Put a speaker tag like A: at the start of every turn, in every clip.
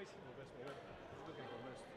A: basically best ball ever. Looking for most.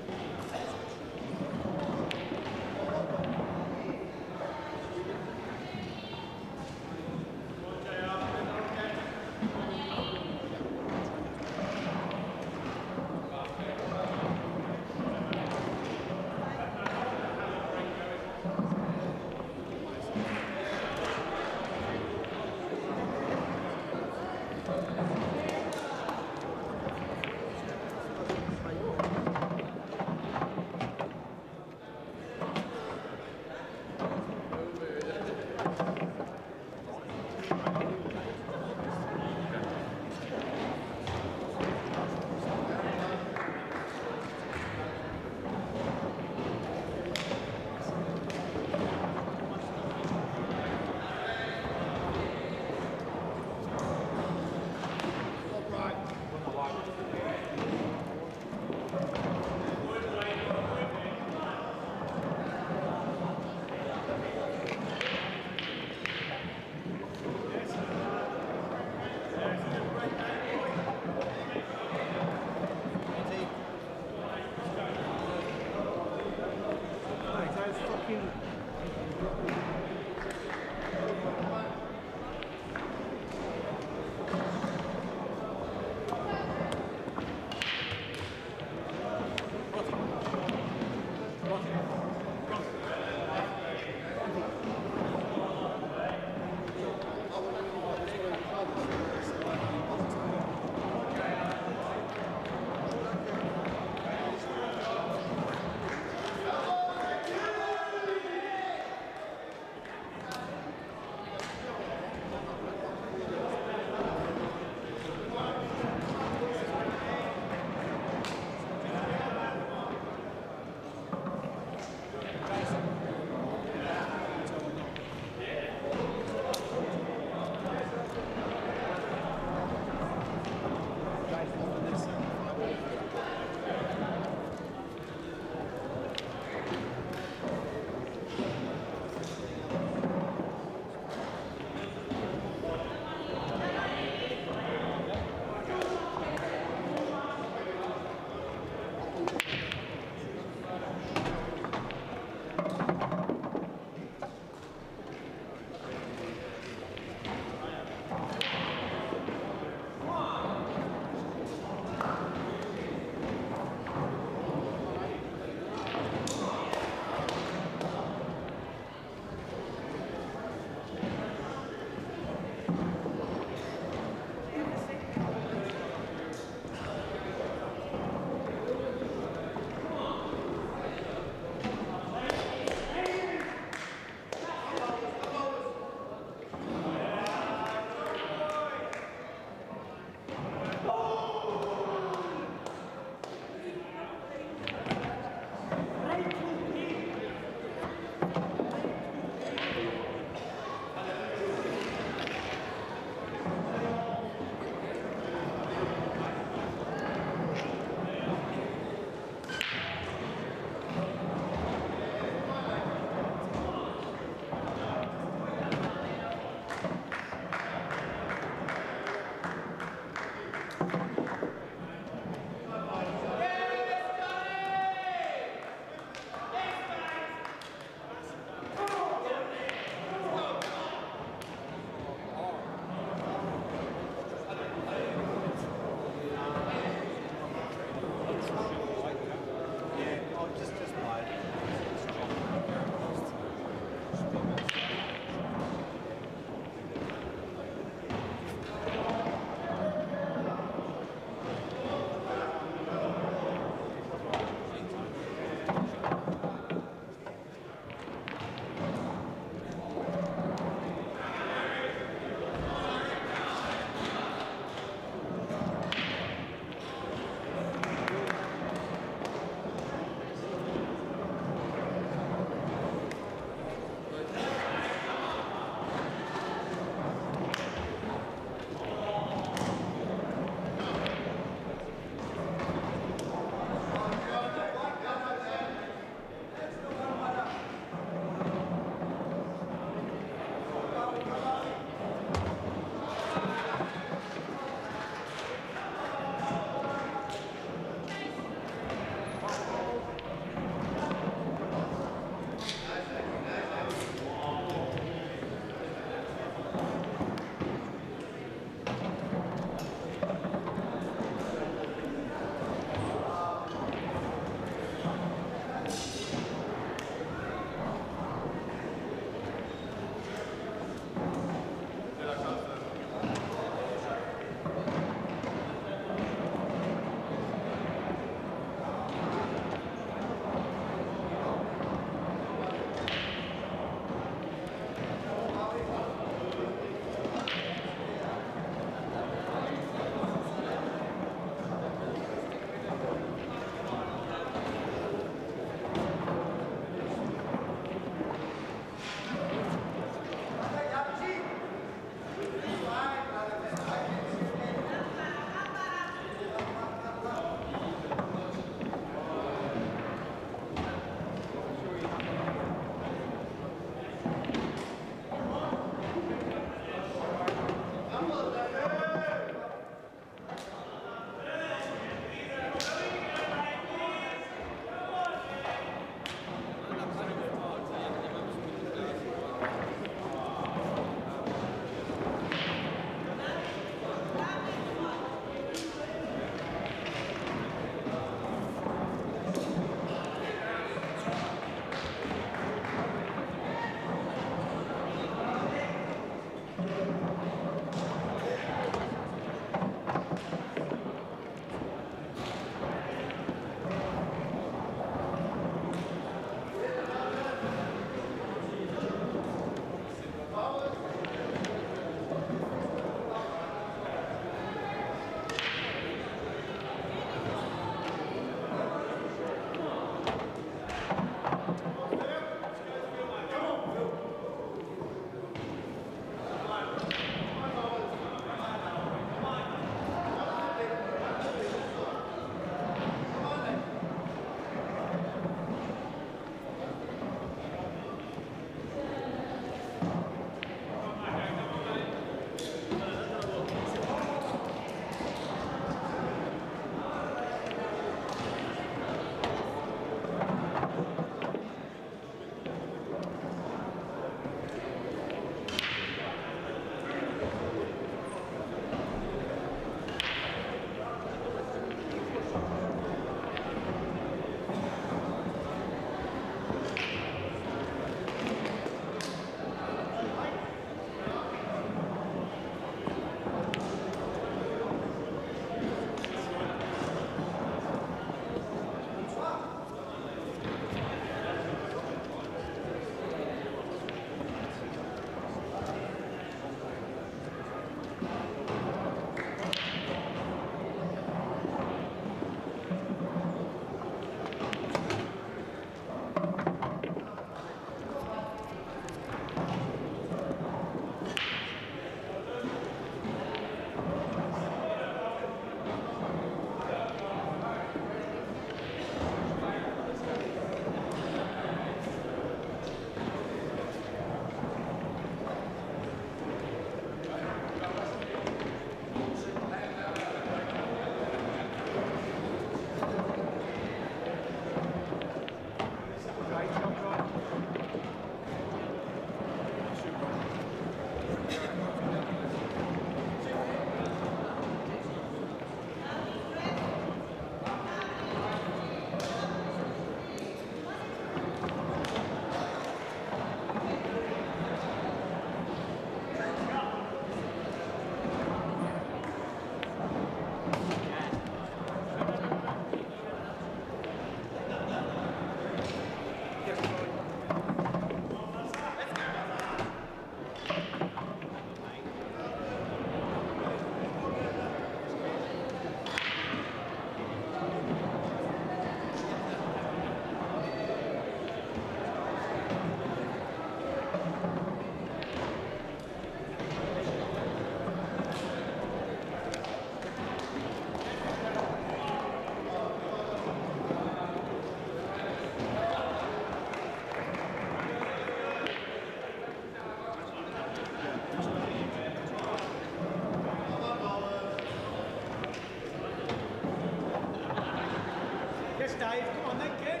B: Yes, Dave, come on then, kid.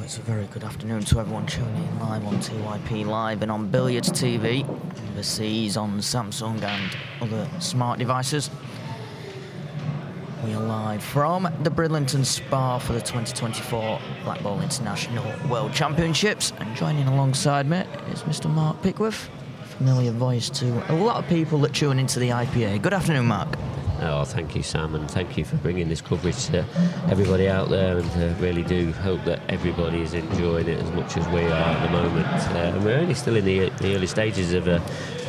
C: It's a very good afternoon to everyone tuning in live on TYPLive and on Billiards TV, overseas on Samsung and other smart devices. We are live from the Bridlington Spa for the 2024 Blackball International World Championships, and joining alongside me is Mr. Mark Pickworth, familiar voice to a lot of people that tune into the IPA. Good afternoon, Mark.
D: Oh, thank you, Sam, and thank you for bringing this coverage to everybody out there, and really do hope that everybody is enjoying it as much as we are at the moment. And we're only still in the early stages of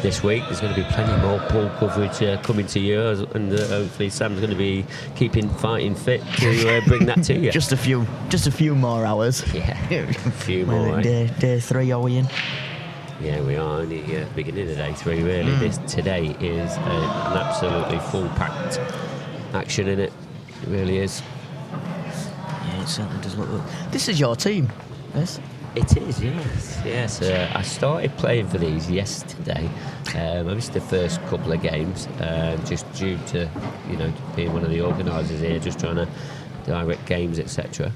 D: this week. There's going to be plenty more pool coverage coming to you, and hopefully Sam's going to be fighting fit to bring that to you.
C: Just a few more hours.
D: Yeah, a few more.
C: Day 3 are we in?
D: Yeah, we are only beginning of day 3, really. Today is an absolutely full-packed action in it. It really is.
C: Yeah, it certainly does look good. This is your team, this?
D: It is, yes. I started playing for these yesterday. I missed the first couple of games, just due to, being one of the organisers here, just trying to direct games, etc.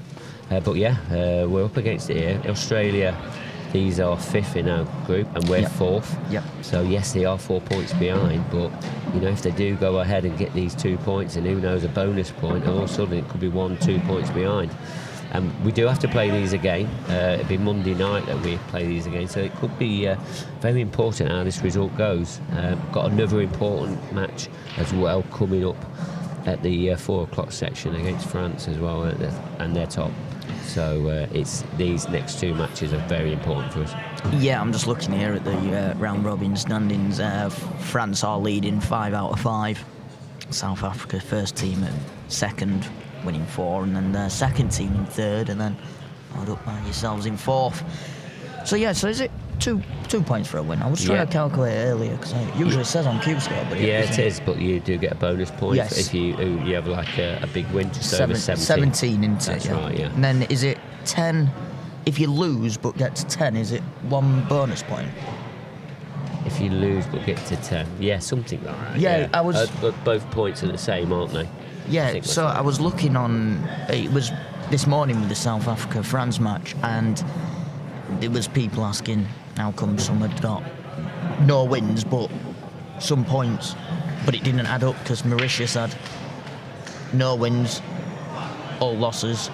D: But yeah, we're up against it here. Australia. These are 5th in our group, and we're 4th.
C: Yep.
D: So yes, they are 4 points behind, but if they do go ahead and get these 2 points, and who knows, a bonus point, and all of a sudden it could be 1-2 points behind. And we do have to play these again. It'll be Monday night that we play these again, so it could be very important how this result goes. Got another important match as well coming up at the 4 o'clock section against France as well, and they're top. So these next 2 matches are very important for us.
C: Yeah, I'm just looking here at the round robin standings. France are leading 5 out of 5. South Africa first team at 2nd, winning 4, and then the second team in 3rd, and then followed up by yourselves in 4th. So yeah, so is it two points for a win? I was trying to calculate earlier because it usually says on CubeScore, but
D: it is. But you do get a bonus point if you have like a big win, just over 17.
C: 17 into
D: That's right, yeah.
C: And then is it 10 if you lose but get to 10? Is it 1 bonus point?
D: If you lose but get to 10, something like that.
C: Yeah, I was.
D: But both points are the same, aren't they?
C: Yeah. So I was looking on. It was this morning with the South Africa France match, and there was people asking how come some had got no wins but some points, but it didn't add up because Mauritius had no wins, all losses,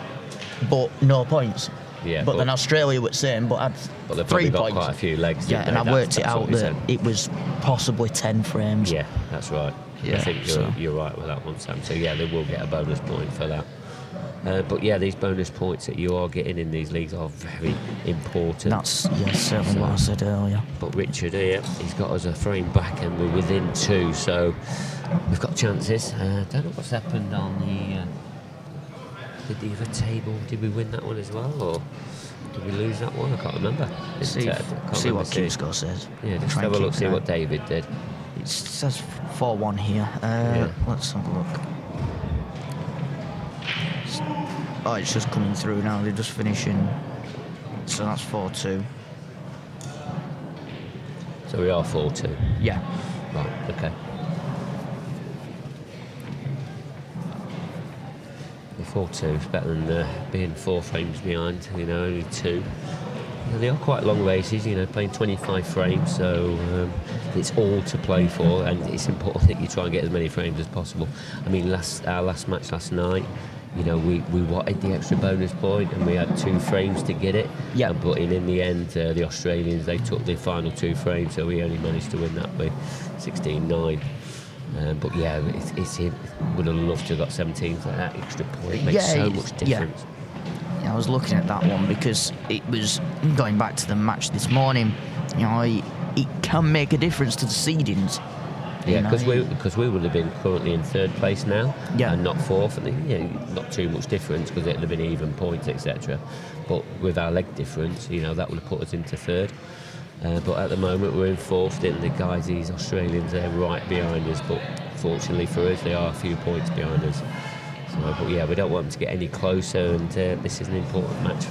C: but no points.
D: Yeah,
C: but then Australia was same, but had 3
D: got
C: points.
D: Quite a few legs.
C: Yeah, and I worked it out that it was possibly 10 frames.
D: Yeah, that's right.
C: Yeah,
D: I think you're right with that one, Sam. So yeah, they will get a bonus point for that. But yeah, these bonus points that you are getting in these leagues are very important.
C: That's certainly what I said earlier.
D: But Richard here, he's got us a frame back, and we're within 2, so we've got chances. Don't know what's happened on the other table. Did we win that one as well, or did we lose that one? I can't remember.
C: See what CubeScore says.
D: Yeah, just have a look, see what David did.
C: It says 4-1 here. Let's have a look. Oh, it's just coming through now. They're just finishing. So that's 4-2.
D: So we are 4-2.
C: Yeah.
D: Right. Okay. The 4-2 is better than being 4 frames behind. Only 2. They are quite long races. Playing 25 frames, so it's all to play for, and it's important that you try and get as many frames as possible. I mean, our last match last night. We wanted the extra bonus point, and we had 2 frames to get it.
C: Yeah.
D: But in the end, the Australians, they took the final 2 frames, so we only managed to win that by 16-9. But yeah, would have loved to have got 17 for that extra point. It makes so much difference.
C: Yeah, I was looking at that one because it was going back to the match this morning. It can make a difference to the seedings.
D: Yeah, because we would have been currently in 3rd place now, and not 4th, and not too much difference because it would have been even points, etc. But with our leg difference, that would have put us into 3rd. But at the moment we're in 4th, and the guys, these Australians, they're right behind us. But fortunately for us, they are a few points behind us. So, but yeah, we don't want them to get any closer, and this is an important match.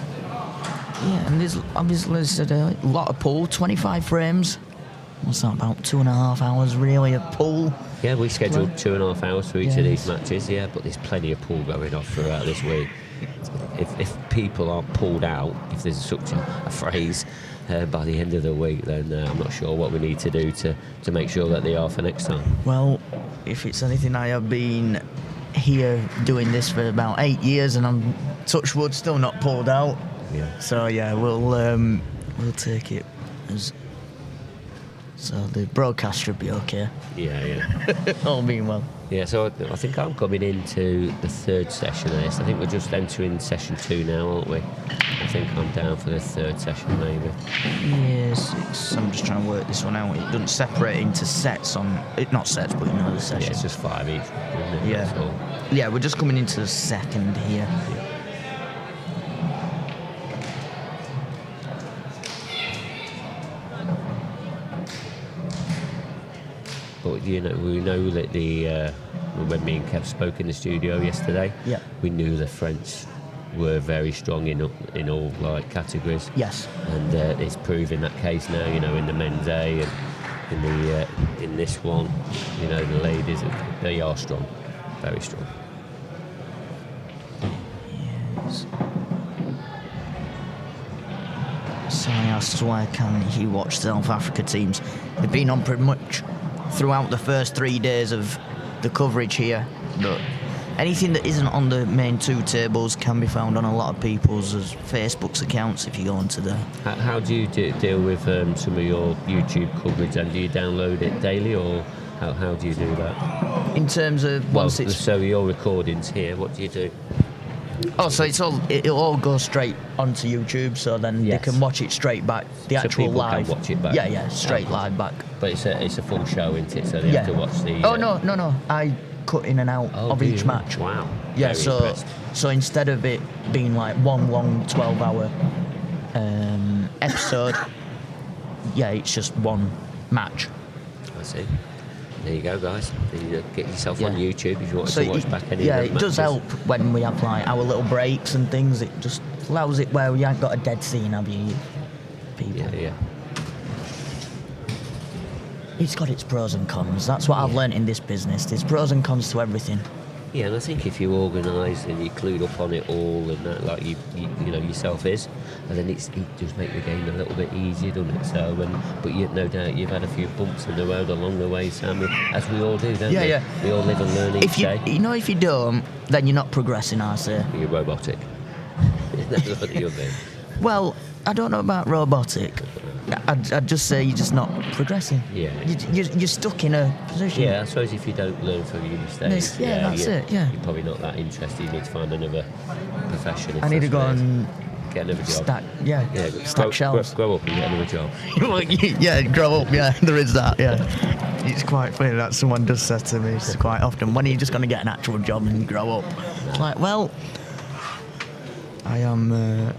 C: Yeah, and there's obviously a lot of pool, 25 frames. What's that, about 2.5 hours really of pool?
D: Yeah, we scheduled 2.5 hours for each of these matches, but there's plenty of pool going off throughout this week. If people aren't pulled out, if there's such a phrase, by the end of the week, then I'm not sure what we need to do to make sure that they are for next time.
C: Well, if it's anything, I have been here doing this for about 8 years, and I'm, touch wood, still not pulled out.
D: Yeah.
C: So yeah, we'll take it as. So the broadcast should be okay.
D: Yeah.
C: All being well.
D: Yeah, so I think I'm coming into the third session of this. I think we're just entering session 2 now, aren't we? I think I'm down for the third session, maybe.
C: Yes, I'm just trying to work this one out. It doesn't separate into sets not sets, but another session.
D: Yeah, it's just 5 each, isn't it?
C: Yeah.
D: That's all.
C: Yeah, we're just coming into the second here.
D: Yeah. But we know that when me and Kev spoke in the studio yesterday,
C: yeah,
D: we knew the French were very strong in all like categories.
C: Yes.
D: And it's proving that case now. In the men's A and in this one, the ladies, they are strong, very strong.
C: Yes. So I asked why can't he watch South Africa teams? They've been on pretty much throughout the first 3 days of the coverage here, but anything that isn't on the main 2 tables can be found on a lot of people's Facebook's accounts if you go onto there.
D: How do you deal with some of your YouTube coverage, and do you download it daily, or how do you do that?
C: In terms of once it's...
D: So your recordings here, what do you do?
C: Oh, so it'll all go straight onto YouTube, so then they can watch it straight back. The
D: so
C: actual
D: people
C: live.
D: Can watch it back.
C: Yeah, straight live back.
D: But it's a full show, isn't it? So they have to watch the.
C: Oh no! I cut in and out of each match.
D: Wow.
C: Yeah,
D: Very
C: so instead of it being like one long 12-hour episode, yeah, it's just one match.
D: I see. There you go, guys. You get yourself on YouTube if you want to watch back any of the
C: matches. Yeah, it does help when we have like our little breaks and things. It just allows it where we ain't got a dead scene, have you, people?
D: Yeah.
C: It's got its pros and cons. That's what I've learnt in this business. There's pros and cons to everything.
D: Yeah, and I think if you're organised and you're clued up on it all, and that, like you yourself is, and then it does make the game a little bit easier, doesn't it? So, but no doubt you've had a few bumps in the road along the way, Sam, as we all do, don't we?
C: Yeah.
D: We all live and learn each day.
C: If you don't, then you're not progressing, I say.
D: You're robotic. That's what you're doing.
C: Well, I don't know about robotic. I'd just say you're just not progressing.
D: Yeah.
C: You're stuck in a position.
D: Yeah, I suppose if you don't learn from your mistakes,
C: that's it. You're
D: probably not that interested. You need to find another profession.
C: I need to go and
D: get another job.
C: Stack shelves.
D: Grow up and get another job.
C: Yeah, grow up. Yeah, there is that. Yeah, it's quite funny that someone does say to me quite often, when are you just going to get an actual job and grow up? It's like, well, I am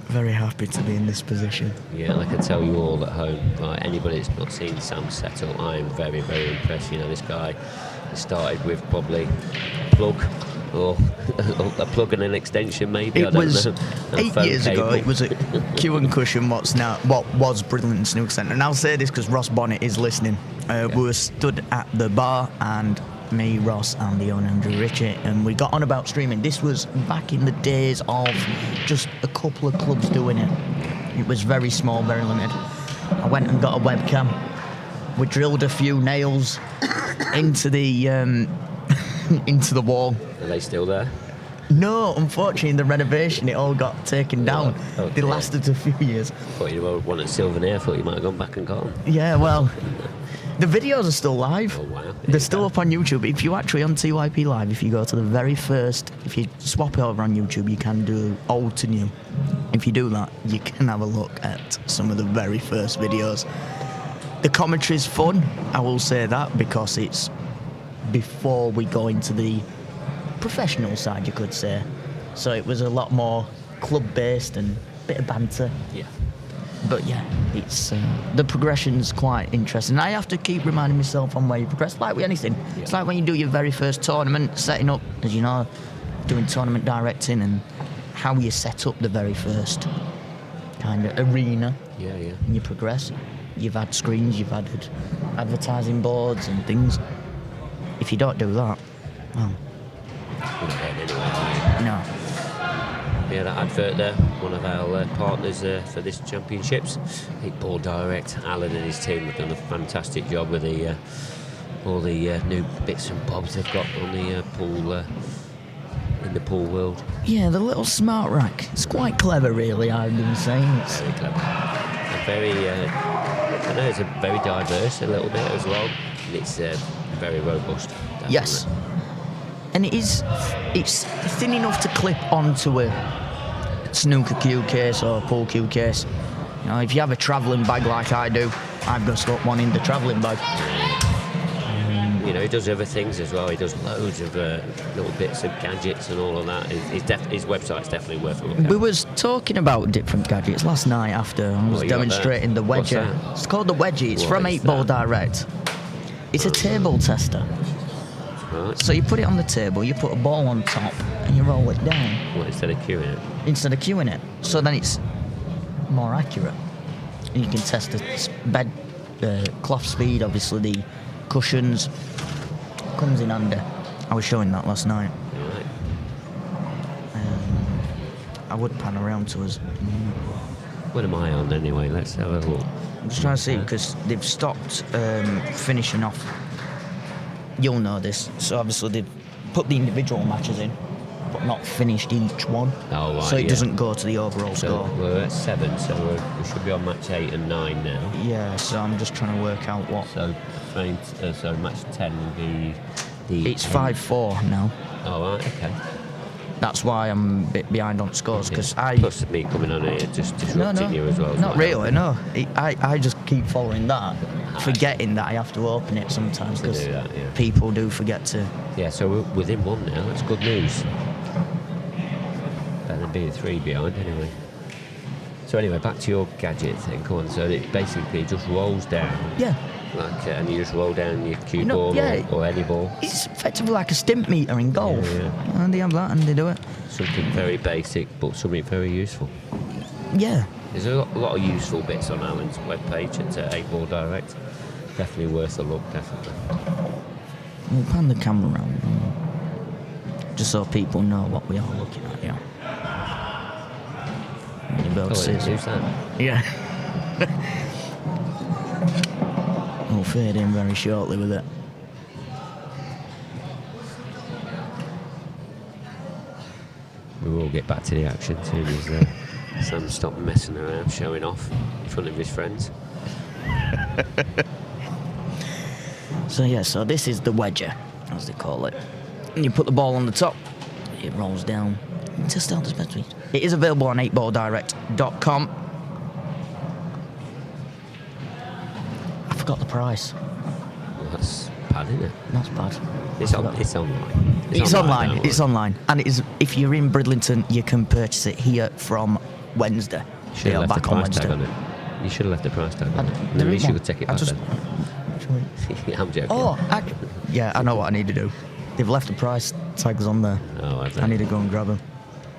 C: very happy to be in this position.
D: Yeah, and I can tell you all at home, anybody that's not seen Sam's setup, I am very, very impressed. This guy started with probably a plug or a plug and an extension, maybe.
C: It was 8 years ago. It was at Q and Cushion, what was Bridlington Snooker Centre. And I'll say this because Ross Bonnet is listening. We were stood at the bar, and me, Ross, and the owner, Andrew Ritchie, and we got on about streaming. This was back in the days of just a couple of clubs doing it. It was very small, very limited. I went and got a webcam. We drilled a few nails into the into the wall.
D: Are they still there?
C: No, unfortunately, in the renovation, it all got taken down.
D: Okay.
C: They lasted a few years.
D: Thought you wanted Sylvan thought you might have gone back and got them.
C: Yeah, well, the videos are still live.
D: Oh, wow.
C: They're still up on YouTube. If you actually on TYPLive, if you go to the very first, if you swap it over on YouTube, you can do old to new. If you do that, you can have a look at some of the very first videos. The commentary's fun, I will say that, because it's before we go into the professional side, you could say. So it was a lot more club-based and a bit of banter.
D: Yeah.
C: But yeah, it's the progression's quite interesting. I have to keep reminding myself on where you progress, like with anything. Yeah. It's like when you do your very first tournament, setting up, as you know, doing tournament directing, and how you set up the very first kind of arena.
D: Yeah.
C: And you progress. You've had screens, you've added advertising boards and things. If you don't do that, well,
D: you're not getting anywhere, are you?
C: no.
D: Yeah, that advert there, one of our partners for this championships. 8Ball Direct. Alan and his team have done a fantastic job with the all the new bits and bobs they've got on the pool in the pool world.
C: Yeah, the little smart rack. It's quite clever, really. I've been saying it's
D: very clever. And very, I know it's a very diverse a little bit as well. And it's very robust. Definitely.
C: Yes. And it's thin enough to clip onto a snooker cue case or a pool cue case. You know, if you have a travelling bag like I do, I've just got one in the travelling bag.
D: You know, he does other things as well. He does loads of little bits of gadgets and all of that. His website's definitely worth a look at.
C: We was talking about different gadgets last night after I was demonstrating the wedger. It's called the wedgie. It's from 8Ball Direct. It's a table tester.
D: Right.
C: So you put it on the table, you put a ball on top, and you roll it down.
D: What, instead of queuing it?
C: Instead of queuing it. So then it's more accurate. And you can test the bed cloth speed, obviously the cushions. Comes in handy. I was showing that last night.
D: Right.
C: I would pan around to us.
D: What am I on anyway? Let's have a look.
C: I'm just trying to see because they've stopped finishing off. You'll know this. So obviously they've put the individual matches in, but not finished each one.
D: Oh, right,
C: so it doesn't go to the overall score.
D: We're at 7, so we should be on match 8 and 9 now.
C: Yeah, so I'm just trying to work out what.
D: So match 10 will be the.
C: It's 5-4 now.
D: Oh, right, okay.
C: That's why I'm a bit behind on scores because I.
D: Plus me coming on here just disrupting you as well.
C: Not really, no. I just keep following that, forgetting that I have to open it sometimes because people do forget to.
D: Yeah, so we're within 1 now. That's good news. Better than being 3 behind anyway. So anyway, back to your gadget thing. Come on. So it basically just rolls down.
C: Yeah.
D: Like, and you just roll down your cue ball or any ball.
C: It's effectively like a stimp meter in golf.
D: Yeah.
C: And they have that and they do it.
D: Something very basic, but something very useful.
C: Yeah.
D: There's a lot of useful bits on Alan's webpage at 8Ball Direct. Definitely worth a look, definitely.
C: We'll pan the camera around just so people know what we are looking at, yeah.
D: Who's that?
C: Yeah. We'll fade in very shortly with it.
D: We will get back to the action soon as Sam stopped messing around, showing off in front of his friends.
C: So this is the wedger, as they call it. And you put the ball on the top, it rolls down. Test out the best speed. It is available on 8balldirect.com. I forgot the price.
D: Well, that's bad, isn't it?
C: That's bad.
D: It's online.
C: It's online. And it is, if you're in Bridlington, you can purchase it here from Wednesday.
D: Should have left the price tag on it. You should have left the price tag on it. And at least you could take it back then. I'm joking.
C: Oh, I know what I need to do. They've left the price tags on there.
D: Oh, have they?
C: I need to go and grab them.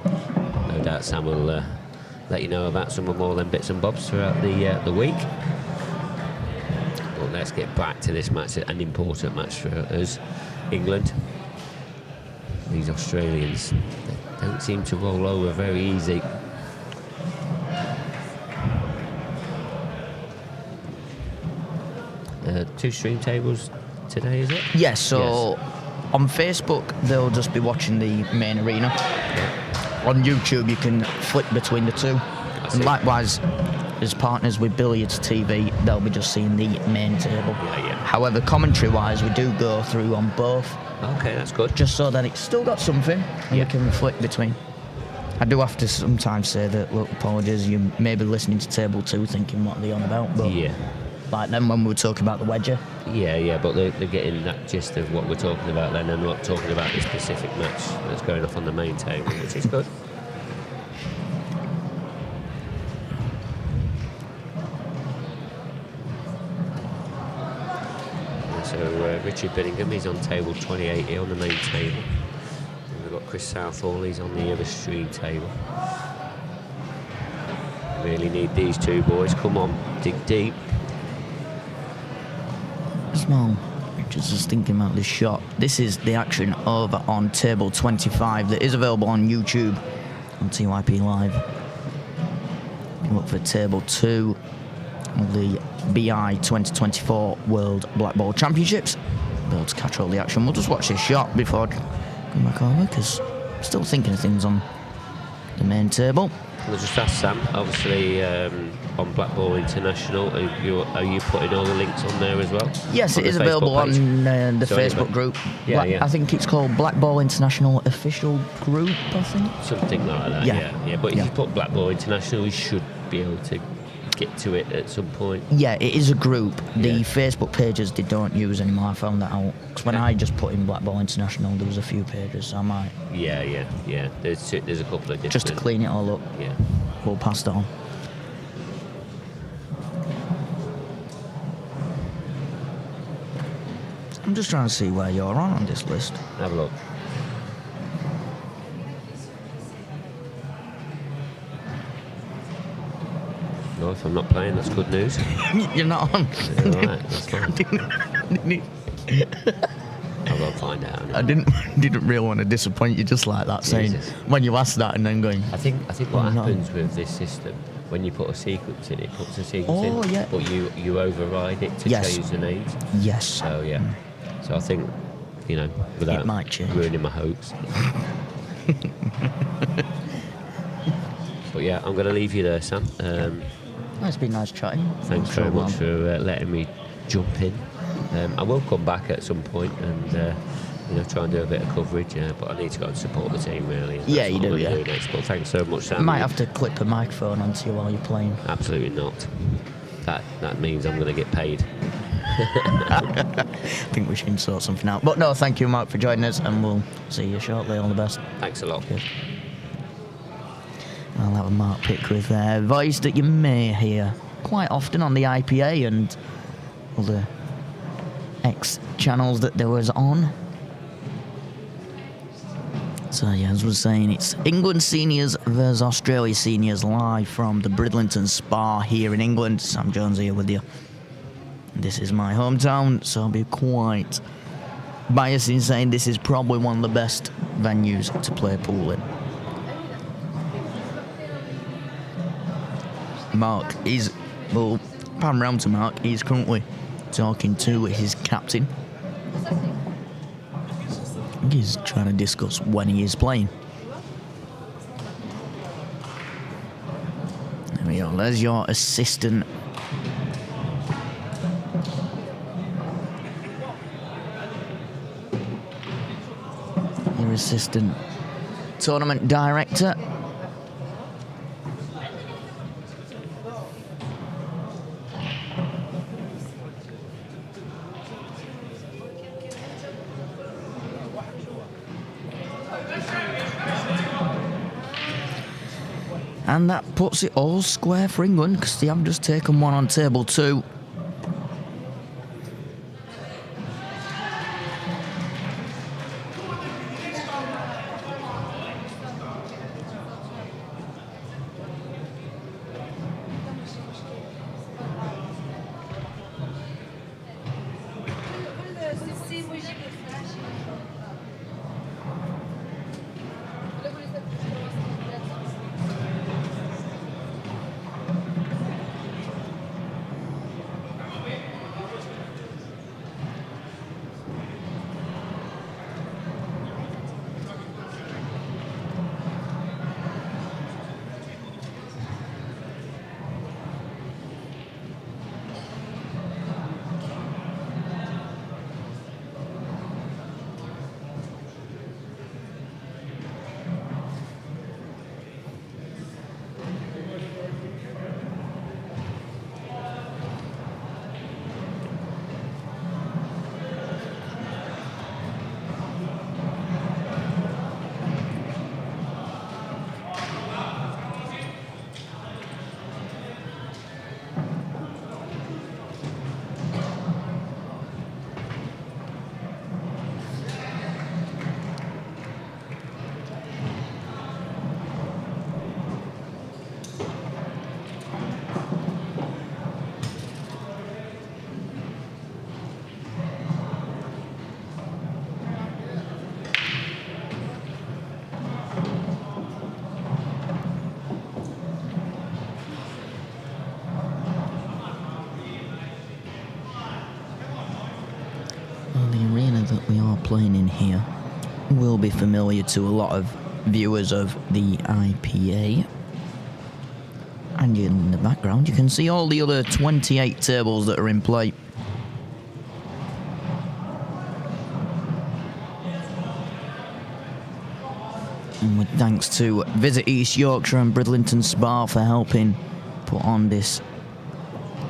D: No doubt Sam will let you know about some more of them bits and bobs throughout the week. But let's get back to this match, an important match for us. England. These Australians, they don't seem to roll over very easy. Two stream tables today, is it?
C: Yes, so on Facebook, they'll just be watching the main arena. On YouTube, you can flip between the two. And likewise, as partners with Billiards TV, they'll be just seeing the main table. However, commentary-wise, we do go through on both.
D: Okay, that's good.
C: Just so that it's still got something, and you can flip between. I do have to sometimes say that, look, apologies, you may be listening to Table 2 thinking what are they on about, but like then when we were talking about the wedger.
D: Yeah, but they're getting that gist of what we're talking about then and not talking about the specific match that's going off on the main table, which is good. So Richard Billingham, he's on table 28 here on the main table. And we've got Chris Southall, he's on the other stream table. Really need these two boys, come on, dig deep.
C: Small. Just thinking about this shot. This is the action over on table 25 that is available on YouTube. on TYPLive. Look for Table 2 of the BI 2024 World Blackball Championships. Be able to catch all the action. We'll just watch this shot before going back over, because I'm still thinking of things on the main table.
D: I'll just ask Sam, obviously on Blackball International, are you putting all the links on there as well?
C: Yes, it is available on the Facebook group.
D: Yeah,
C: I think it's called Blackball International Official Group, I think.
D: Something like that, yeah. But if you put Blackball International, you should be able to get to it at some point.
C: Yeah, it is a group. The Facebook pages they don't use anymore. I found that out. Because when I just put in Blackball International, there was a few pages, so I might...
D: Yeah. There's a couple of different...
C: Just to clean it all up.
D: Yeah.
C: We'll pass it on. I'm just trying to see where you're on this list.
D: Have a look. No, if I'm not playing, that's good news.
C: You're not on.
D: All right, that's fine. I've got to find out.
C: I didn't really want to disappoint you just like that, saying when you asked that and then going.
D: I think what happens with this system, when you put a sequence in, it puts a sequence in,
C: yeah.
D: but you override it to change the names.
C: Yes.
D: So yeah. So I think, without
C: it might change.
D: ruining my hopes. But yeah, I'm going to leave you there, Sam.
C: It's been nice chatting.
D: Thanks very much for letting me jump in. I will come back at some point and try and do a bit of coverage. But I need to go and support the team really.
C: Yeah, you do. Yeah.
D: Do next. But thanks so much, Sam.
C: I might have to clip a microphone onto you while you're playing.
D: Absolutely not. That means I'm going to get paid.
C: I think we should sort something out. But no, thank you, Mark, for joining us, and we'll see you shortly. All the best.
D: Thanks a lot.
C: Cheers. I'll have a Mark pick with a voice that you may hear quite often on the IPA and other X channels that there was on. So yeah, as I was saying, it's England seniors versus Australia seniors live from the Bridlington Spa here in England. Sam Jones here with you. This is my hometown, so I'll be quite biased in saying this is probably one of the best venues to play pool in. Mark is, well, pan round to Mark, he's currently talking to his captain. I think he's trying to discuss when he is playing. There we go, there's your assistant. Your assistant tournament director. And that puts it all square for England, because they have just taken one on table 2. we are playing in here will be familiar to a lot of viewers of the IPA. And in the background, you can see all the other 28 tables that are in play. And with thanks to Visit East Yorkshire and Bridlington Spa for helping put on this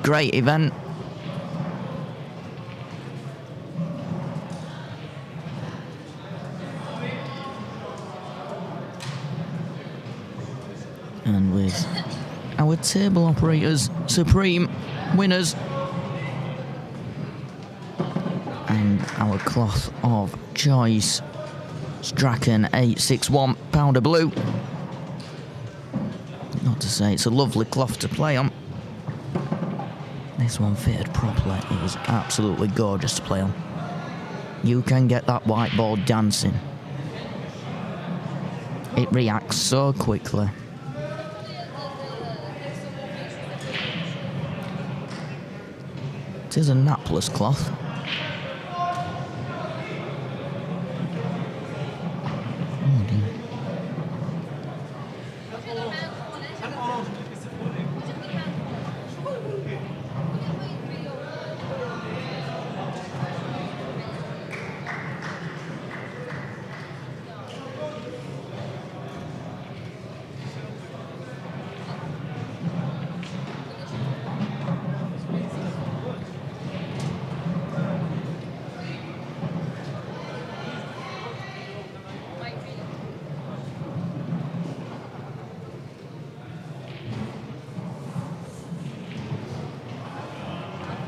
C: great event. And with our table operators, Supreme, winners, and our cloth of choice, Strachan 861 powder blue. Not to say it's a lovely cloth to play on. This one fitted properly. It was absolutely gorgeous to play on. You can get that white ball dancing. It reacts so quickly. It is a napless cloth.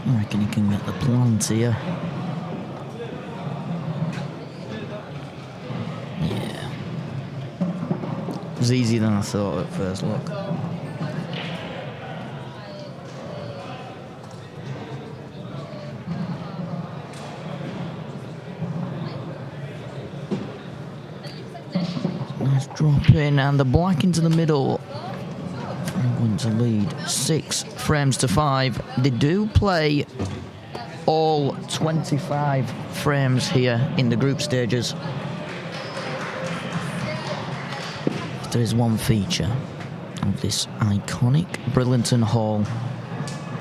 C: I reckon you can get the plant here. Yeah. It was easier than I thought at first look. Nice drop in and the black into the middle. Going to lead 6 frames to 5. They do play all 25 frames here in the group stages. There is one feature of this iconic Bridlington Hall,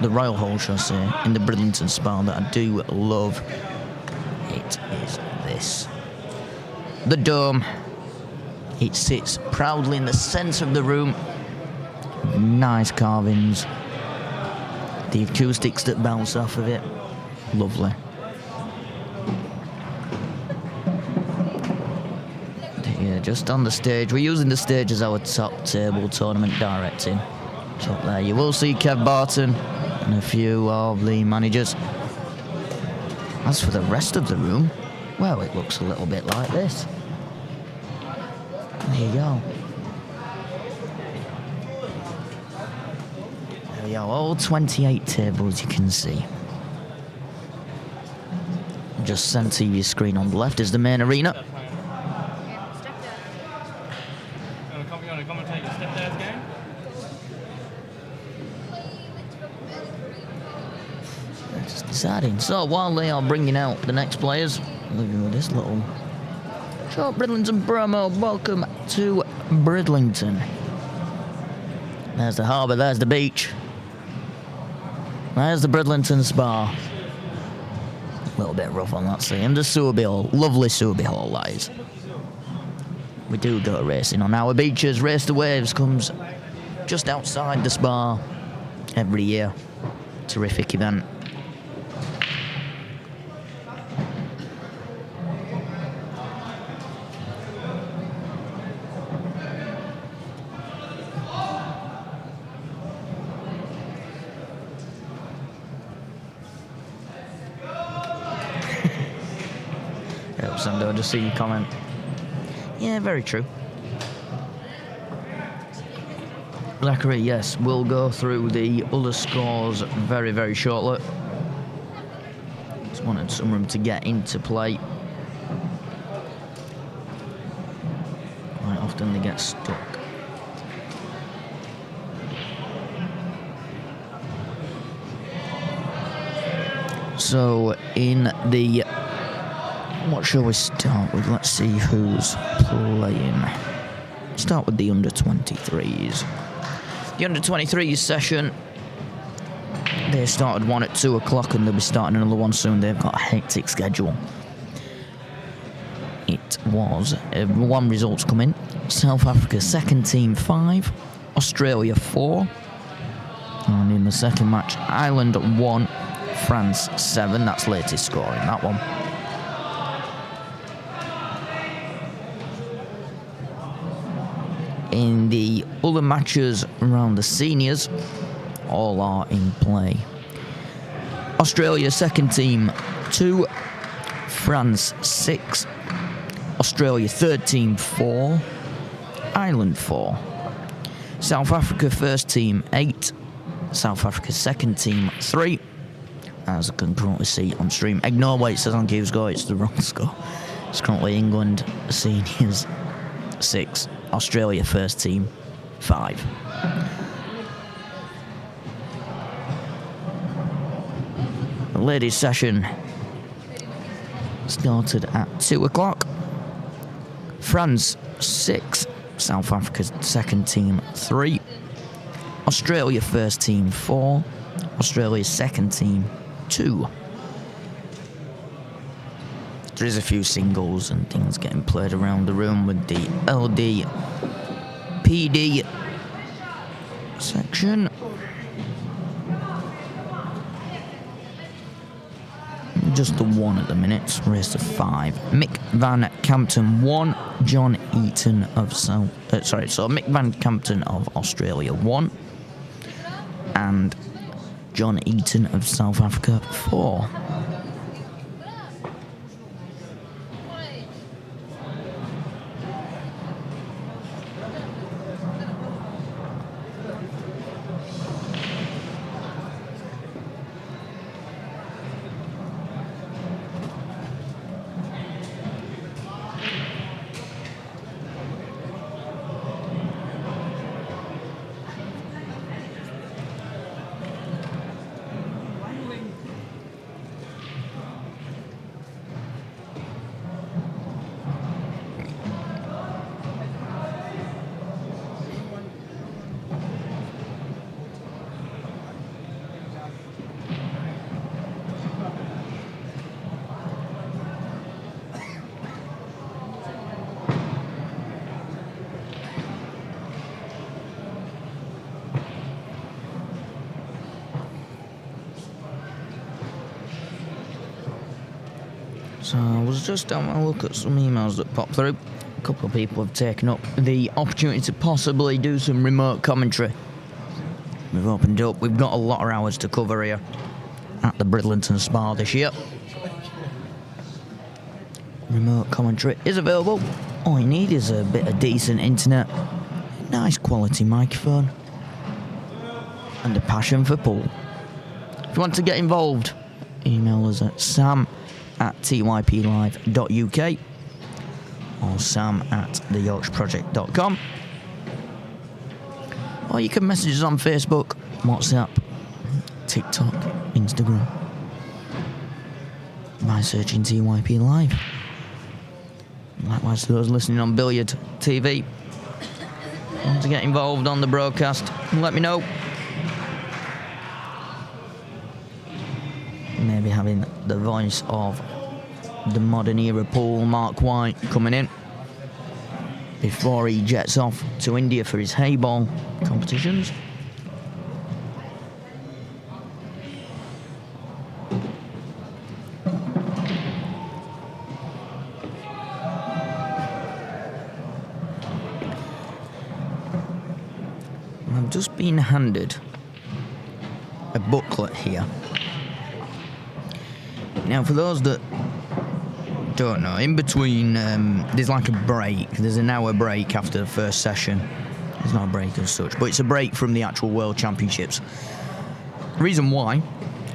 C: the Royal Hall, shall I say, in the Bridlington Spa that I do love. It is this. The dome. It sits proudly in the centre of the room. Nice carvings. The acoustics that bounce off of it. Lovely. Yeah, just on the stage. We're using the stage as our top table tournament directing. Top there. You will see Kev Barton and a few of the managers. As for the rest of the room, well, it looks a little bit like this. There you go. There we are, all 28 tables you can see. Just centre your screen on the left is the main arena. Just deciding. So while they are bringing out the next players, leaving with this little short Bridlington promo. Welcome to Bridlington. There's the harbour, there's the beach. There's the Bridlington Spa. A little bit rough on that sea. And the Sowerby Hall, lovely Sowerby Hall that is. We do go racing on our beaches. Race the Waves comes just outside the spa every year. Terrific event. Sando, just see your comment. Yeah, very true. Zachary, yes, we'll go through the other scores very, very shortly. Just wanted some room to get into play. Quite often they get stuck. So in the What shall we start with? Let's see who's playing. Start with the under-23s. The under-23s session, they started one at 2 o'clock and they'll be starting another one soon. They've got a hectic schedule. It was one results come in. South Africa second team 5, Australia 4. And in the second match, Ireland 1, France 7. That's latest score in that one. In the other matches around the seniors, all are in play. Australia second team 2, France 6, Australia third team 4, Ireland 4. South Africa first team 8, South Africa second team 3. As I can currently see on stream. Ignore what it says on CueScore, it's the wrong score. It's currently England seniors 6, Australia first team 5. The ladies session started at 2 o'clock. France 6, South Africa's second team 3, Australia first team 4, Australia's second team 2. There is a few singles and things getting played around the room with the LD PD section. Just the one at the minute, race to 5. Mick Van Campton 1, John Eaton of Mick Van Campton of Australia 1, and John Eaton of South Africa 4. So I was just having a look at some emails that popped through. A couple of people have taken up the opportunity to possibly do some remote commentary. We've opened up. We've got a lot of hours to cover here at the Bridlington Spa this year. Remote commentary is available. All you need is a bit of decent internet, nice quality microphone, and a passion for pool. If you want to get involved, email us at sam@typlive.uk or sam@theyorkshreproject.com, or you can message us on Facebook, WhatsApp, TikTok, Instagram by searching TYPLive. Likewise to those listening on Billiard TV, want to get involved on the broadcast, let me know. Maybe having the voice of the modern era pool, Mark White, coming in before he jets off to India for his hayball competitions. I've just been handed a booklet here. Now, for those that don't know, in between, there's like a break. There's an hour break after the first session. There's not a break as such, but it's a break from the actual World Championships. The reason why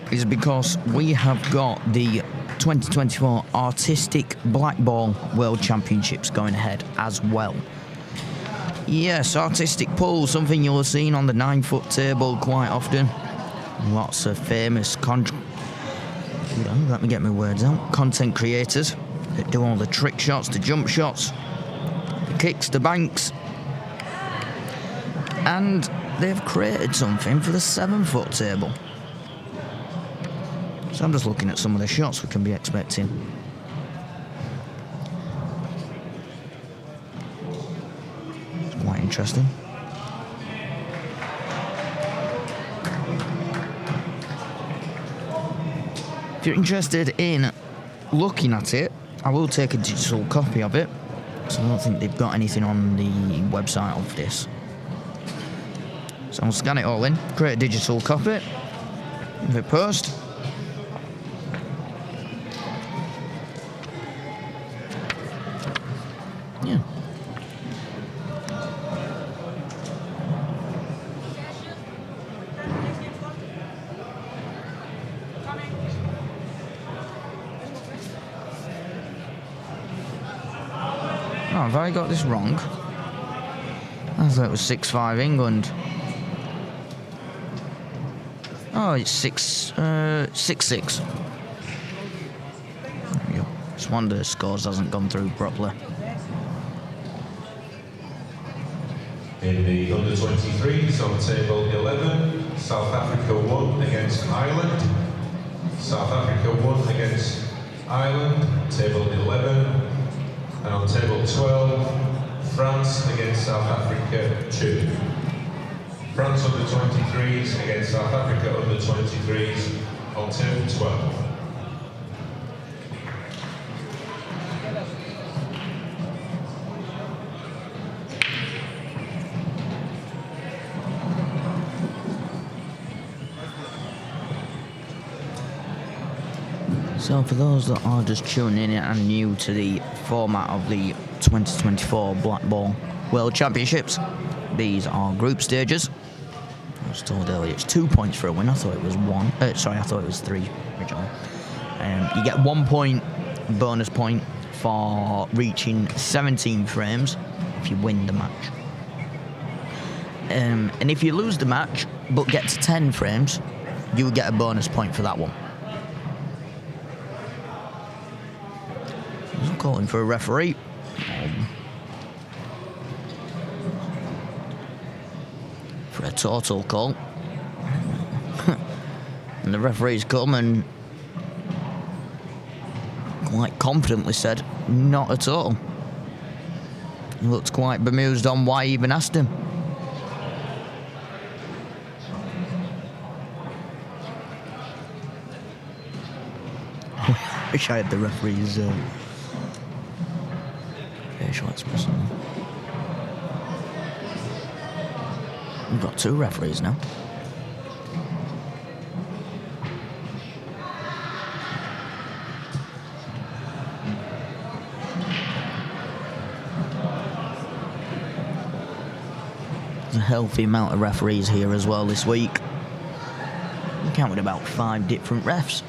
C: is because we have got the 2024 Artistic Blackball World Championships going ahead as well. Yes, artistic pool, something you'll have seen on the 9-foot table quite often. Lots of famous let me get my words out. Content creators that do all the trick shots, the jump shots, the kicks, the banks. And they've created something for the 7-foot table. So I'm just looking at some of the shots we can be expecting. It's quite interesting. If you're interested in looking at it, I will take a digital copy of it. So I don't think they've got anything on the website of this. So I'll scan it all in, create a digital copy, hit post. Yeah. Oh, have I got this wrong? I thought it was 6-5 England. Oh, it's 6-6. There we go. It's one of the scores hasn't gone through properly.
E: In the under-23s on table 11, South Africa won against Ireland. South Africa won against Ireland, table 11. And on table 12, France against South Africa 2. France under-23s against South Africa under-23s on table 12.
C: So for those that are just tuning in and new to the format of the 2024 Blackball World Championships, these are group stages. I was told earlier it's 2 points for a win. I thought it was 1. Sorry, I thought it was 3 originally. You get 1 point bonus point for reaching 17 frames if you win the match. And if you lose the match but get to 10 frames, you will get a bonus point for that one. I'm calling for a referee. For a total call. And the referee's come and quite confidently said, not at all. He looked quite bemused on why he even asked him. Wish I had the referee's facial expression. We've got 2 referees now. There's a healthy amount of referees here as well this week. We counted about 5 different refs.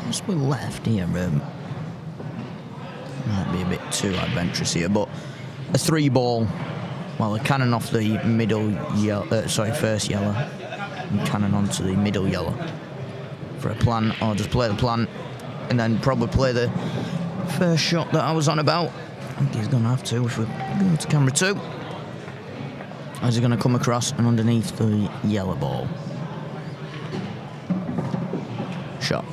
C: Possibly left here. Might be a bit too adventurous here, but a 3-ball. Well, a cannon off the middle yellow, first yellow, and cannon onto the middle yellow for a plan, or just play the plan, and then probably play the first shot that I was on about. I think he's going to have to if we go to camera 2. As he's going to come across and underneath the yellow ball. Shot.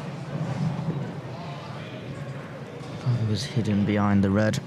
C: It was hidden behind the red.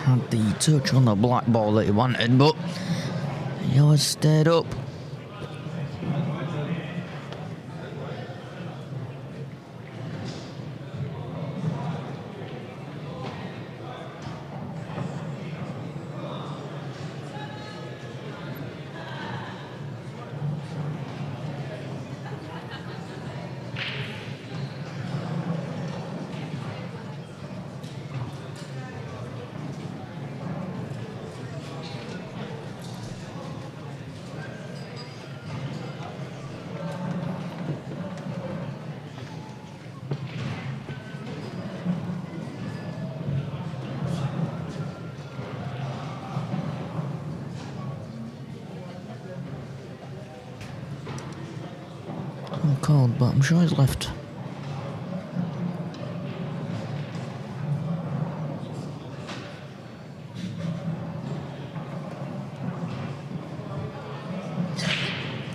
C: Had the touch on the black ball that he wanted, but yellow stayed up. I'm cold, but I'm sure he's left.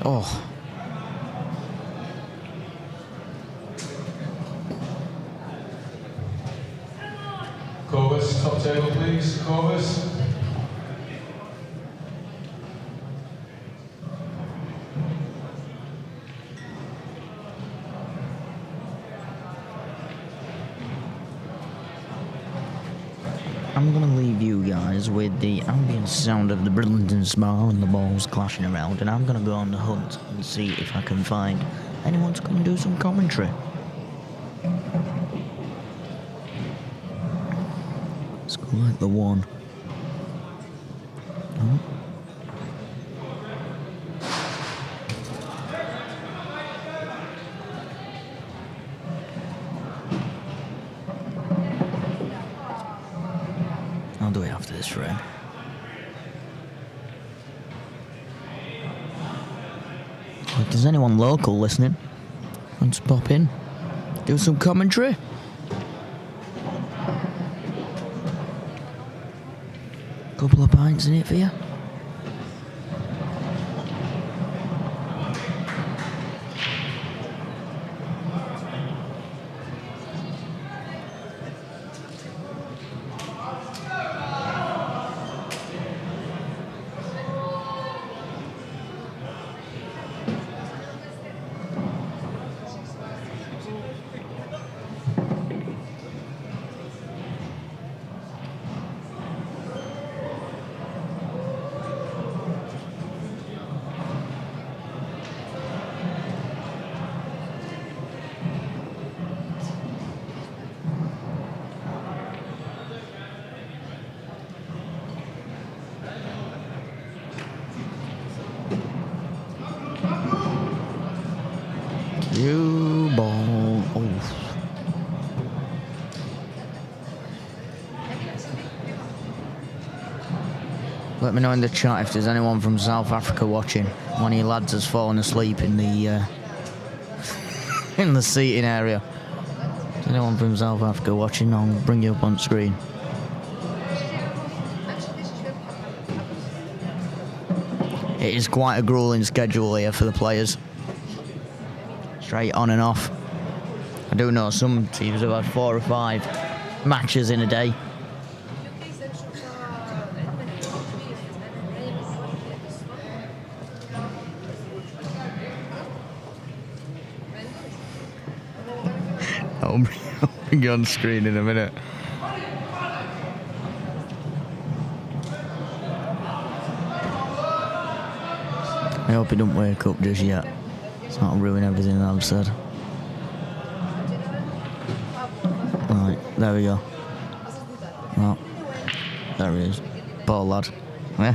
C: Oh.
E: Corvus, top table please, Corvus.
C: I'm going to leave you guys with the ambient sound of the Bridlington Spa and the balls clashing around, and I'm going to go on the hunt and see if I can find anyone to come and do some commentary. Let's go like the one. Oh. I'll do it after this frame. If there's anyone local listening, want to pop in, do some commentary. Couple of pints in it for you. You ball. Oh. Let me know in the chat if there's anyone from South Africa watching. One of you lads has fallen asleep in the in the seating area. If there's anyone from South Africa watching, I'll bring you up on screen. It is quite a grueling schedule here for the players. Straight on and off. I do know some teams have had 4 or 5 matches in a day. I'll bring you on screen in a minute. I hope he don't wake up just yet. It's not ruin everything that I've said. Right, there we go. Oh, there he is. Poor lad. Yeah.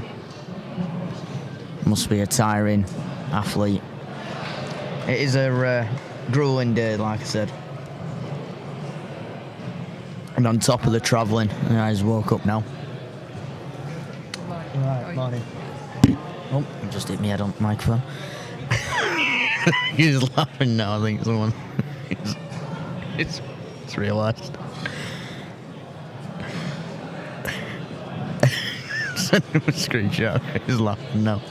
C: Must be a tiring athlete. It is a grueling day, like I said. And on top of the travelling, I just woke up now. Right, morning. Oh, I just hit my head on the microphone. He's laughing now, I think someone. it's realised. Send him a screenshot. He's laughing now.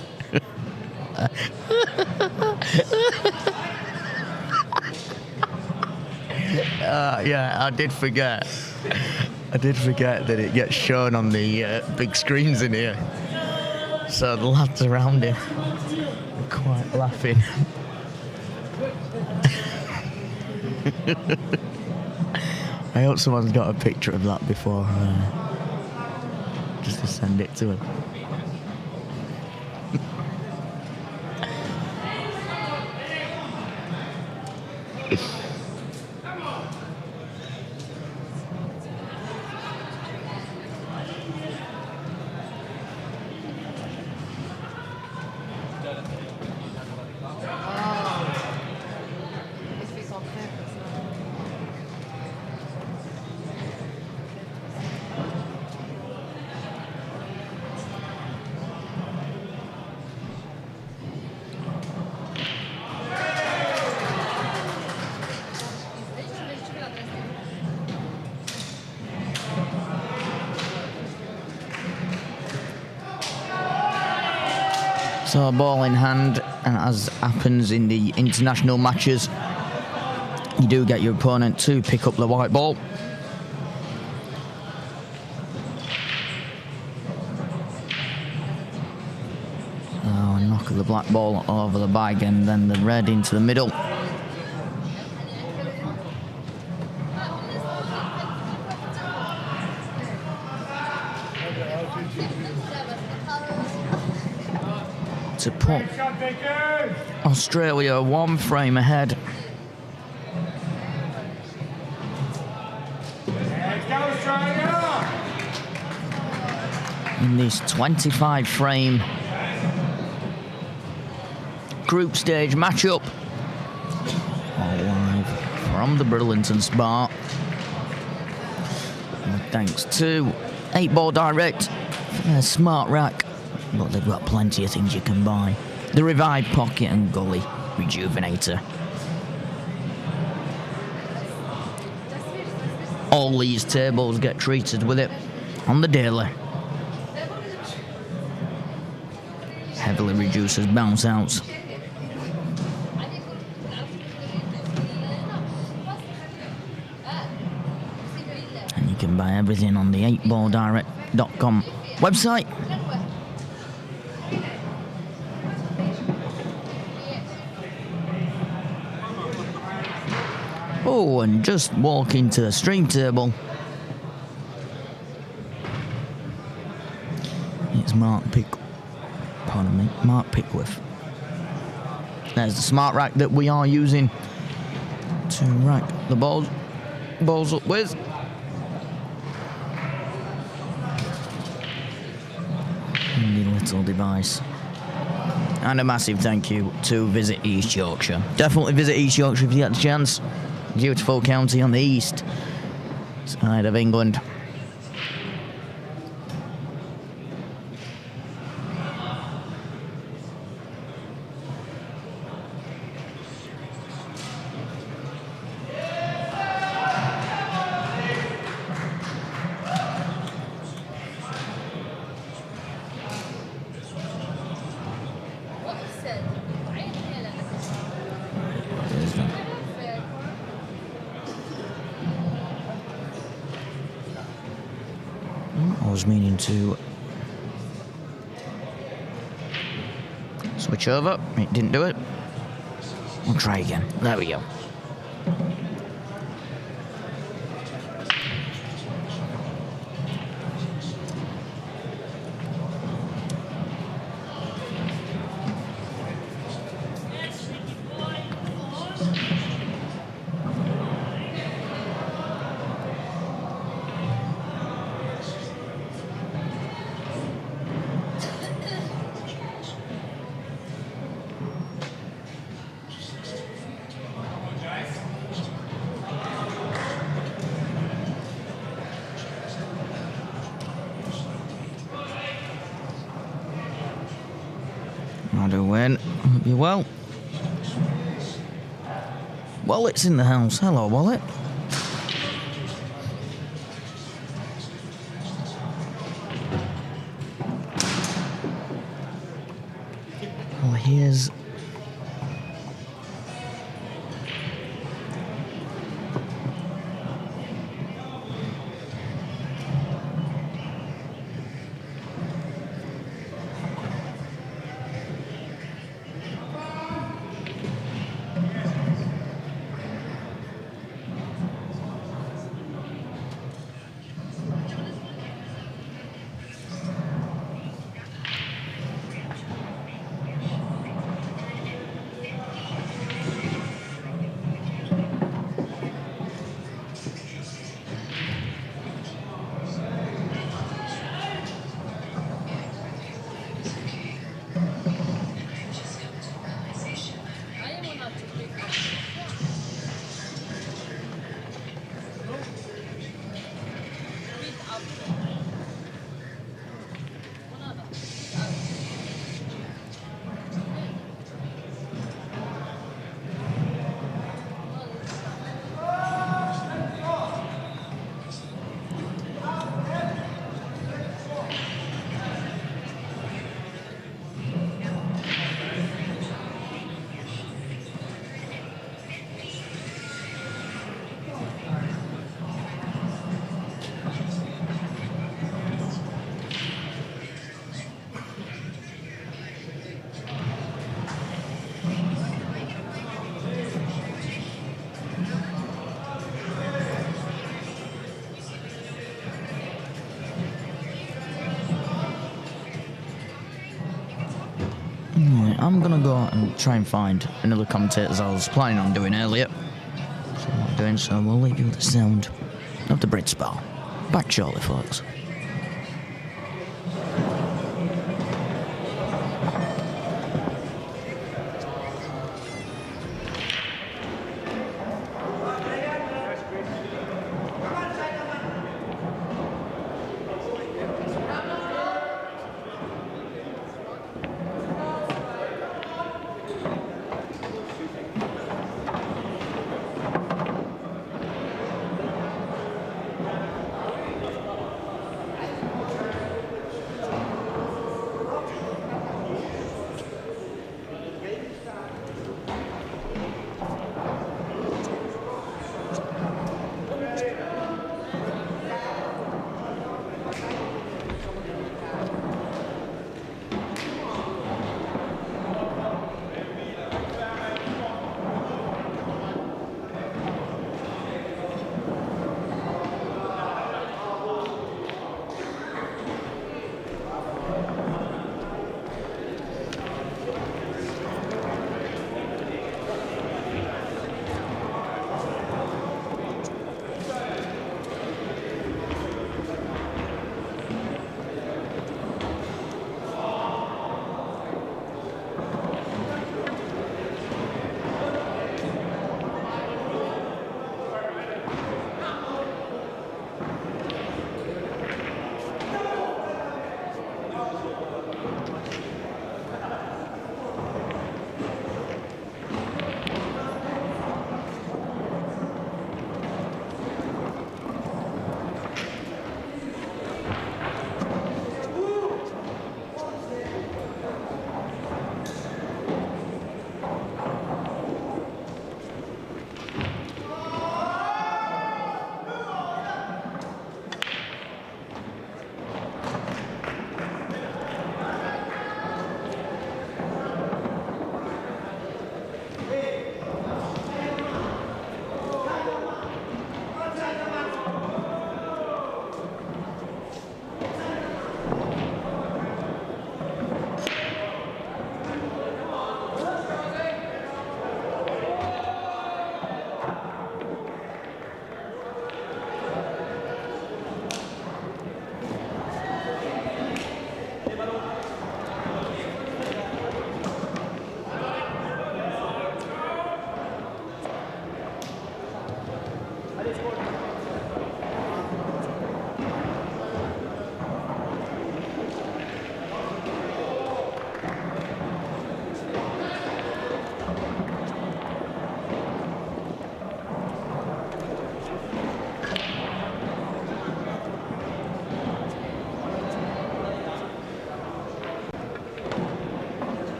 C: Yeah, I did forget. That it gets shown on the big screens in here. So the lads around him are quite laughing. I hope someone's got a picture of that before, just to send it to him. So ball in hand, and as happens in the international matches, you do get your opponent to pick up the white ball. So a knock of the black ball over the bag, and then the red into the middle. To put Australia one frame ahead. In this 25 frame group stage matchup. All live from the Bridlington Spa. And thanks to 8-Ball Direct for their smart rack. But they've got plenty of things you can buy. The Revive Pocket and Gully Rejuvenator. All these tables get treated with it on the daily. Heavily reduces bounce outs. And you can buy everything on the 8balldirect.com website. Oh, and just walk into the stream table. It's Mark Pickworth. There's the smart rack that we are using to rack the balls up with. Handy little device. And a massive thank you to Visit East Yorkshire. Definitely visit East Yorkshire if you get the chance. Beautiful county on the east side of England. I was meaning to switch over. It didn't do it. We'll try again. There we go. Shadow win. Hope you're well. Wallet's in the house. Hello, Wallet. Well, here's... I'm gonna go and try and find another commentator as I was planning on doing earlier. So I'm not doing so. We'll leave you with the sound of the Brit Spa. Back shortly, folks.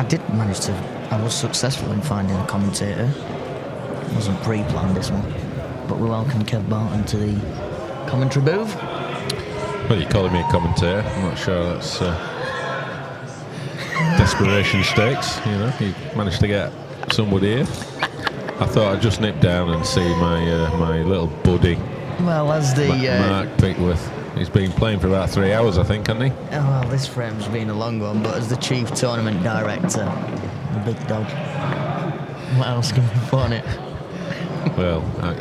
C: did manage to. I was successful in finding a commentator. It wasn't pre-planned, this one. But we welcome Kev Barton to the commentary booth.
E: Well, you're calling me a commentator. I'm not sure that's desperation stakes. You know, you managed to get somebody here. I thought I'd just nip down and see my little buddy.
C: Well, as the
E: Mark Pickworth. He's been playing for about 3 hours, I think, hasn't he?
C: Oh, well, this frame's been a long one, but as the chief tournament director, the big dog, what else can we put on it?
E: Well, I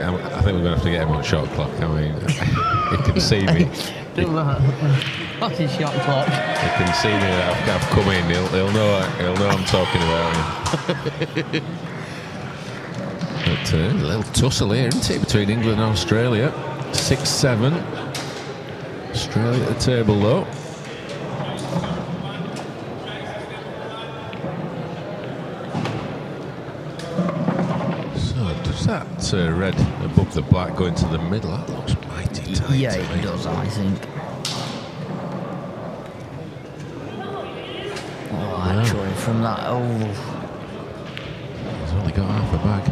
E: think we're going to have to get him on shot clock. I mean, he can see me.
C: Do that. Fucking shot clock.
E: He can see me. I've come in. He'll know I'm talking about him. But, a little tussle here, isn't it, between England and Australia? 6-7. Australia at the table, though. So, does that red above the black go into the middle? That looks mighty tight.
C: Yeah, it does, I think. Oh, actually, from that,
E: He's only got half a bag.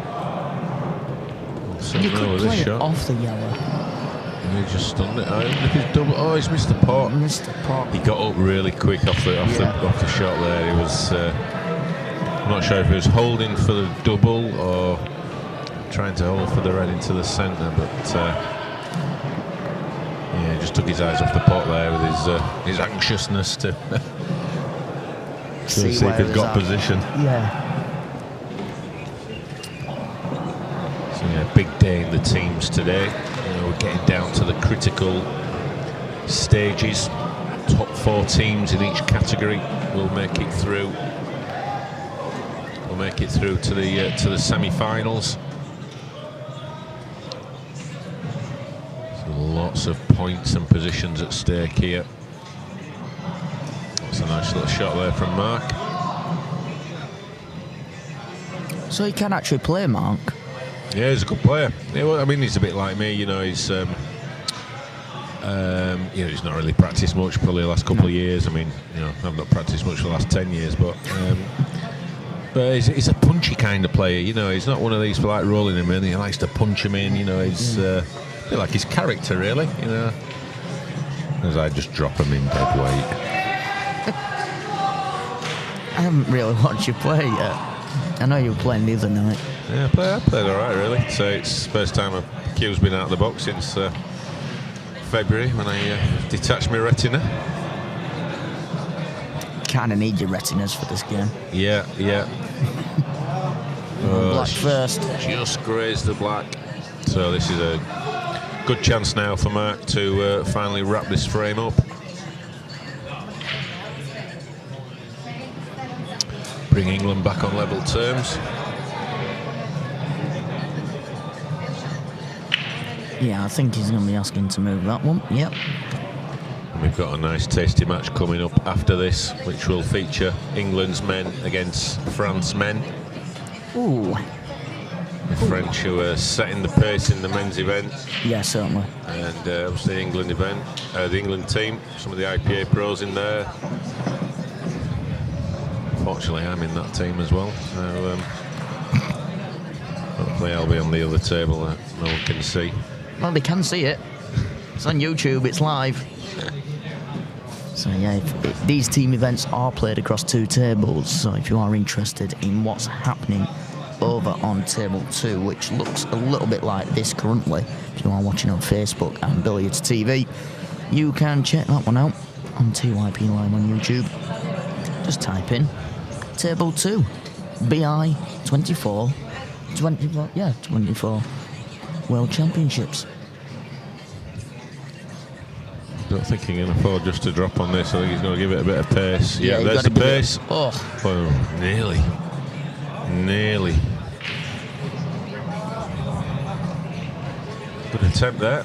C: you could play it off the yellow.
E: He just stunned it. If he's double, he's missed the pot.
C: Missed the pot.
E: He got up really quick off the shot there. He was. I'm not sure if he was holding for the double or trying to hold for the red into the centre, but yeah, he just took his eyes off the pot there with his anxiousness to see if he's got position.
C: Yeah.
E: So yeah, big day in the teams today. We're getting down to the critical stages. Top 4 teams in each category will make it through. We'll make it through to the semi-finals. So lots of points and positions at stake here. That's a nice little shot there from Mark.
C: So he can actually play, Mark.
E: Yeah, he's a good player. Yeah, well, I mean, he's a bit like me, you know. He's, he's not really practiced much probably the last couple of years. I mean, I've not practiced much for the last 10 years, but he's a punchy kind of player. You know, he's not one of these for like rolling him in. He likes to punch him in. You know, he's a bit like his character, really. You know, as I just drop him in dead weight.
C: I haven't really watched you play yet. I know you were playing the other night.
E: Yeah, I played all right, really. So it's the first time a cue's been out of the box since February when I detached my retina.
C: Kind of need your retinas for this game.
E: Yeah.
C: Black first.
E: Just grazed the black. So this is a good chance now for Mark to finally wrap this frame up. Bring England back on level terms.
C: Yeah, I think he's going to be asking to move that one. Yep.
E: And we've got a nice tasty match coming up after this, which will feature England's men against France men.
C: Ooh.
E: The French who are setting the pace in the men's event.
C: Yeah, certainly.
E: And obviously the England event, the England team, some of the IPA pros in there. Fortunately, I'm in that team as well. So hopefully I'll be on the other table that no one can see.
C: Well, they can see it. It's on YouTube, it's live. So yeah, these team events are played across 2 tables, so if you are interested in what's happening over on table 2, which looks a little bit like this currently, if you are watching on Facebook and Billiards TV, you can check that one out on TYPLive on YouTube. Just type in table 2, BI 24 World Championships.
E: Don't think he can afford just to drop on this. I think he's going to give it a bit of pace. Yeah, there's the pace.
C: Oh,
E: nearly. Good attempt there.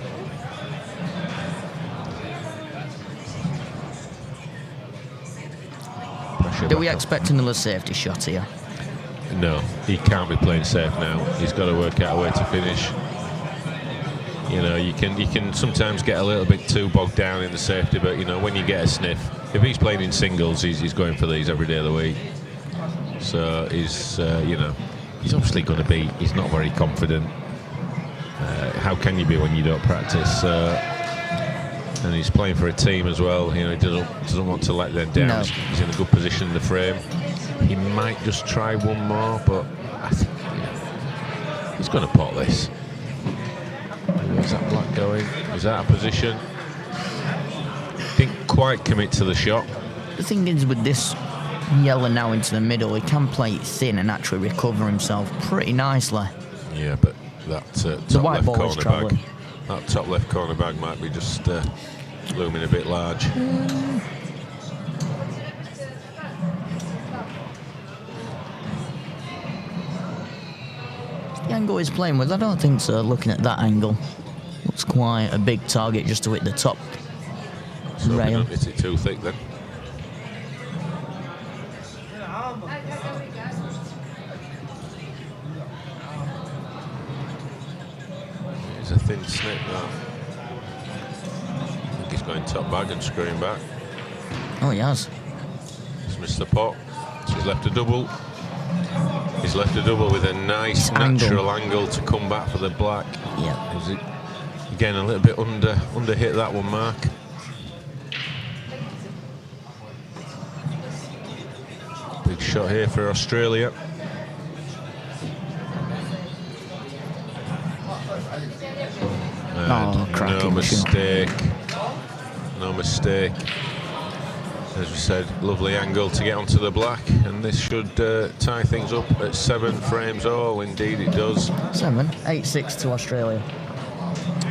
C: Do we expect another safety shot here?
E: No, he can't be playing safe now. He's got to work out a way to finish. You know, you can sometimes get a little bit too bogged down in the safety, but you know, when you get a sniff, if he's playing in singles, he's going for these every day of the week. So he's, you know, he's obviously going to be. He's not very confident. How can you be when you don't practice? And he's playing for a team as well. You know, he doesn't want to let them down.
C: No.
E: He's in a good position in the frame. He might just try one more, but I think he's going to pot this. Where's that black going? Is that a position? Didn't quite commit to the shot.
C: The thing is with this yellow now into the middle, he can play it thin and actually recover himself pretty nicely.
E: Yeah, but that top
C: white
E: left
C: ball is
E: corner
C: travelling.
E: bag. That top left corner bag might be just looming a bit large.
C: The angle he's playing with, I don't think so. Looking at that angle, looks quite a big target just to hit the top
E: So
C: rail.
E: don't hit it too thick then. It's a thin snip that. I think he's going top bag and screwing back.
C: Oh, he has.
E: He's missed the pot. So he's left a double. He's left a double with a nice natural angle to come back for the black.
C: Yeah.
E: Is it again a little bit under hit that one, Mark? Big shot here for Australia.
C: Oh,
E: And
C: cracking
E: no
C: shot.
E: mistake. No mistake. As we said, lovely angle to get onto the black, and this should tie things up at 7 frames all. Indeed, it does.
C: 8-6 to Australia.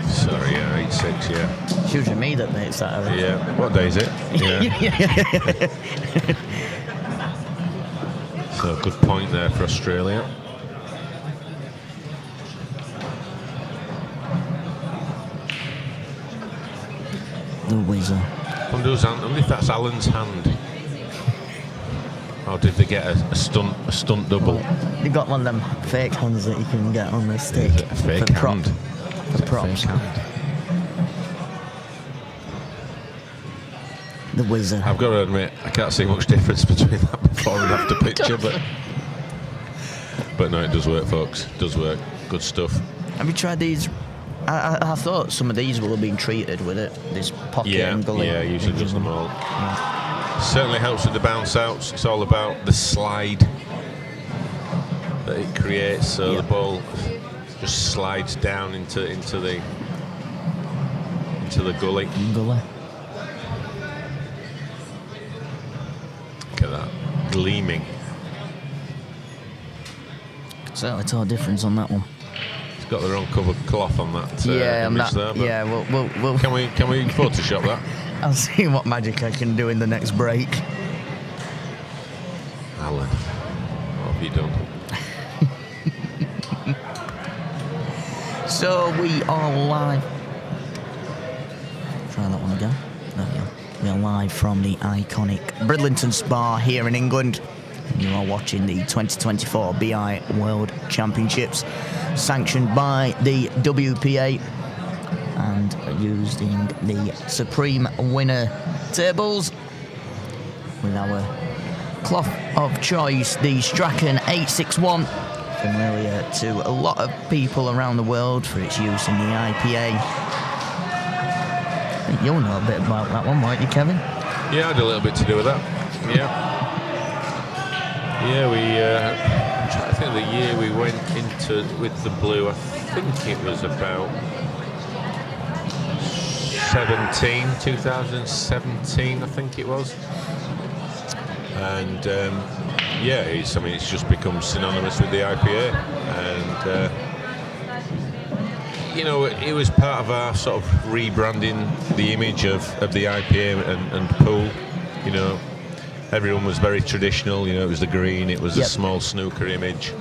E: Sorry, yeah, 8-6, yeah.
C: It's usually me that makes that error.
E: Yeah. What day is it? Yeah. So good point there for Australia.
C: The whizzer.
E: I wonder if that's Alan's hand. Or did they get a stunt double?
C: You got one of them fake hands that you can get on the stick.
E: Is it a fake
C: for prop-
E: hand?
C: For props. The whizzer.
E: I've got to admit, I can't see much difference between that before and after picture, but no, it does work, folks. It does work. Good stuff.
C: Have you tried these? I thought some of these will have been treated with it. This pocket and gully.
E: Yeah, usually does them all. Certainly helps with the bounce outs. It's all about the slide that it creates, so the ball just slides down into the gully.
C: Gully.
E: Look at that, gleaming.
C: Certainly tell a difference on that one.
E: It's got the wrong covered cloth on that
C: Yeah, I'm
E: image
C: not.
E: there. But
C: Yeah, we'll.
E: Can we Photoshop that?
C: I'll see what magic I can do in the next break.
E: Alan, what have you done?
C: So we are live. Try that one again. There we go. We are live from the iconic Bridlington Spa here in England. You are watching the 2024 BI World Championships, sanctioned by the WPA and using the Supreme Winner tables with our cloth of choice, the Strachan 861, familiar to a lot of people around the world for its use in the IPA. I think you'll know a bit about that one, won't you, Kevin?
E: Yeah, I had a little bit to do with that. Yeah. Yeah, I think the year we went into with the blue, I think it was about 2017, I think it was. And yeah, it's just become synonymous with the IPA, and you know, it was part of our sort of rebranding the image of the IPA and pool. You know, everyone was very traditional. You know, it was the green, it was a small snooker image,